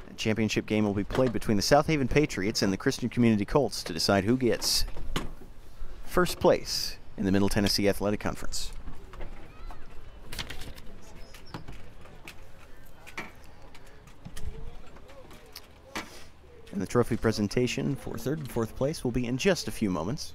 The championship game will be played between the South Haven Patriots and the Christian Community Colts to decide who gets first place in the Middle Tennessee Athletic Conference. And the trophy presentation for third and fourth place will be in just a few moments.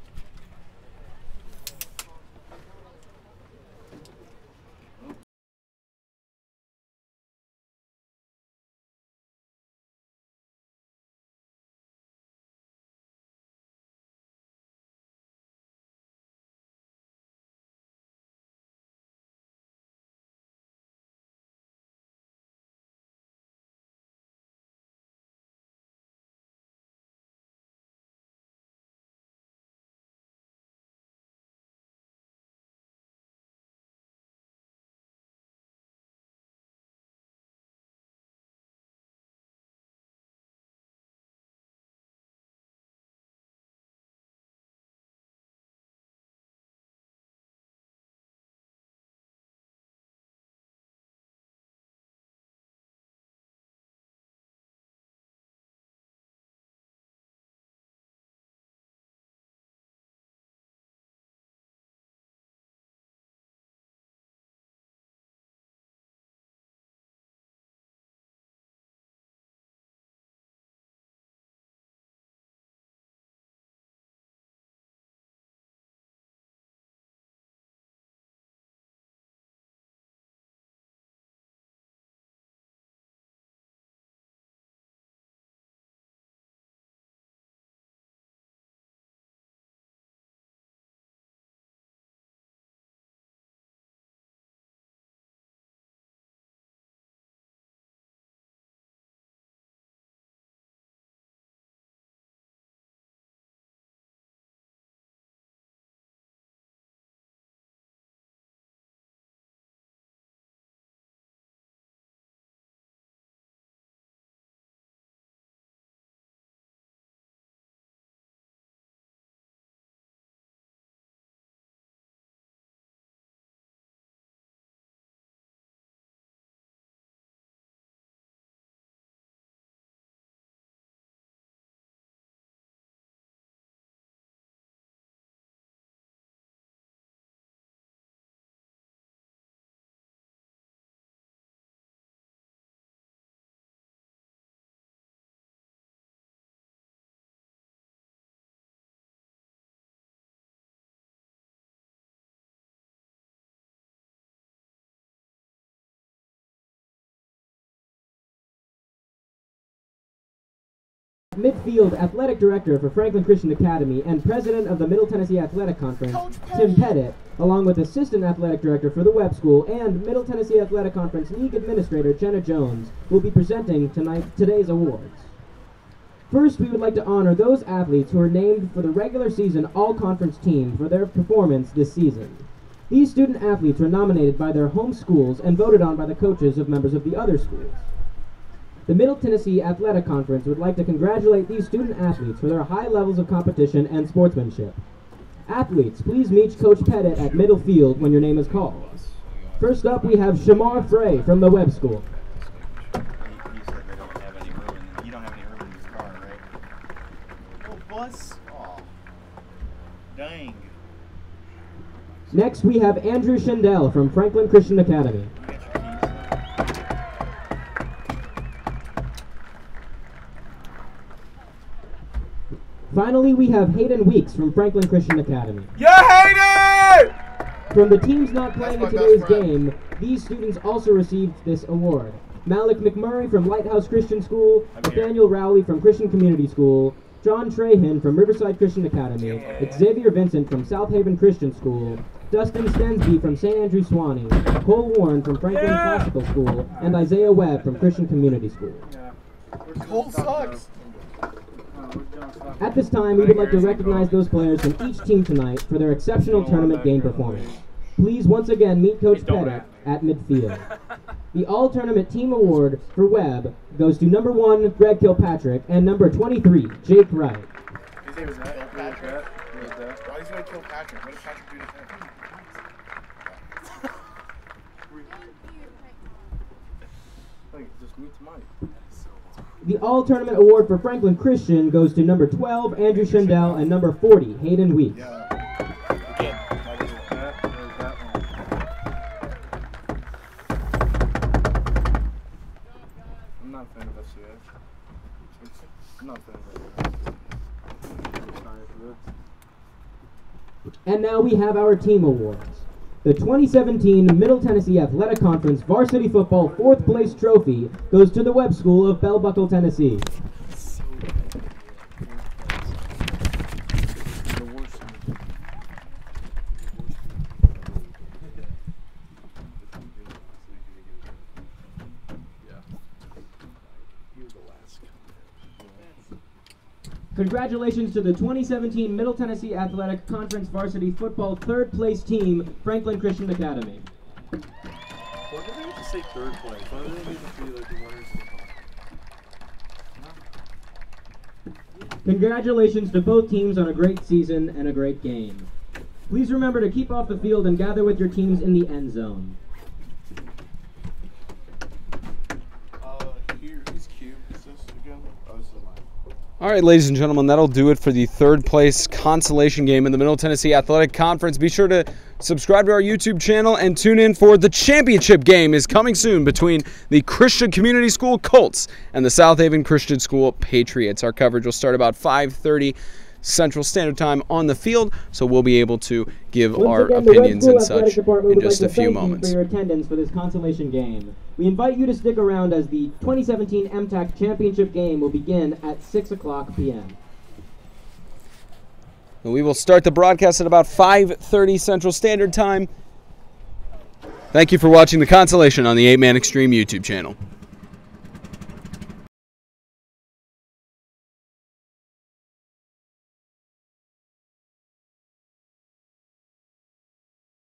Midfield Athletic Director for Franklin Christian Academy and President of the Middle Tennessee Athletic Conference, Tim Pettit, along with Assistant Athletic Director for the Webb School and Middle Tennessee Athletic Conference League Administrator Jenna Jones, will be presenting today's awards. First, we would like to honor those athletes who are named for the regular season all-conference team for their performance this season. These student athletes were nominated by their home schools and voted on by the coaches of members of the other schools. The Middle Tennessee Athletic Conference would like to congratulate these student athletes for their high levels of competition and sportsmanship. Athletes, please meet Coach Pettit at middle field when your name is called. First up, we have Shamar Frey from the Webb School. bus? Oh, dang. Next, we have Andrew Schindel from Franklin Christian Academy. Finally, we have Hayden Weeks from Franklin Christian Academy. Yeah, Hayden! From the teams not playing in today's game, these students also received this award. Malik McMurray from Lighthouse Christian School, Nathaniel Rowley from Christian Community School, John Trahan from Riverside Christian Academy, Xavier Vincent from South Haven Christian School, Dustin Stensby from St. Andrew Swanee, Cole Warren from Franklin Classical School, and Isaiah Webb from Christian Community School. Cole sucks. At this time, we would like to recognize those players from each team tonight for their exceptional tournament game performance. Please once again meet Coach Pettit at midfield. The All-Tournament Team Award for Webb goes to number 1, Greg Kilpatrick, and number 23, Jake Wright. His name is Kilpatrick. Why is it Kilpatrick? What did Patrick do to him? Just mute the mic. The All-Tournament Award for Franklin Christian goes to number 12, Andrew Schindel, and number 40, Hayden Weeks. I'm not a fan of FCA. I'm not a fan of it. And now we have our team awards. The 2017 Middle Tennessee Athletic Conference Varsity Football 4th Place Trophy goes to the Webb School of Bell Buckle, Tennessee. Congratulations to the 2017 Middle Tennessee Athletic Conference Varsity Football 3rd Place team, Franklin Christian Academy. Why do they have to say 3rd place? Why do they need to be like the winners of the conference? Congratulations to both teams on a great season and a great game. Please remember to keep off the field and gather with your teams in the end zone. He's cute. Is this together? Oh, this is mine. All right, ladies and gentlemen, that'll do it for the 3rd place consolation game in the Middle Tennessee Athletic Conference. Be sure to subscribe to our YouTube channel and tune in for the championship game is coming soon between the Christian Community School Colts and the South Haven Christian School Patriots. Our coverage will start about 5:30 Central Standard Time on the field, so we'll be able to give our opinions and such in just a few moments. For your attendance for this consolation game. We invite you to stick around as the 2017 MTAC Championship game will begin at 6 o'clock p.m. We will start the broadcast at about 5:30 Central Standard Time. Thank you for watching the consolation on the 8 Man Extreme YouTube channel.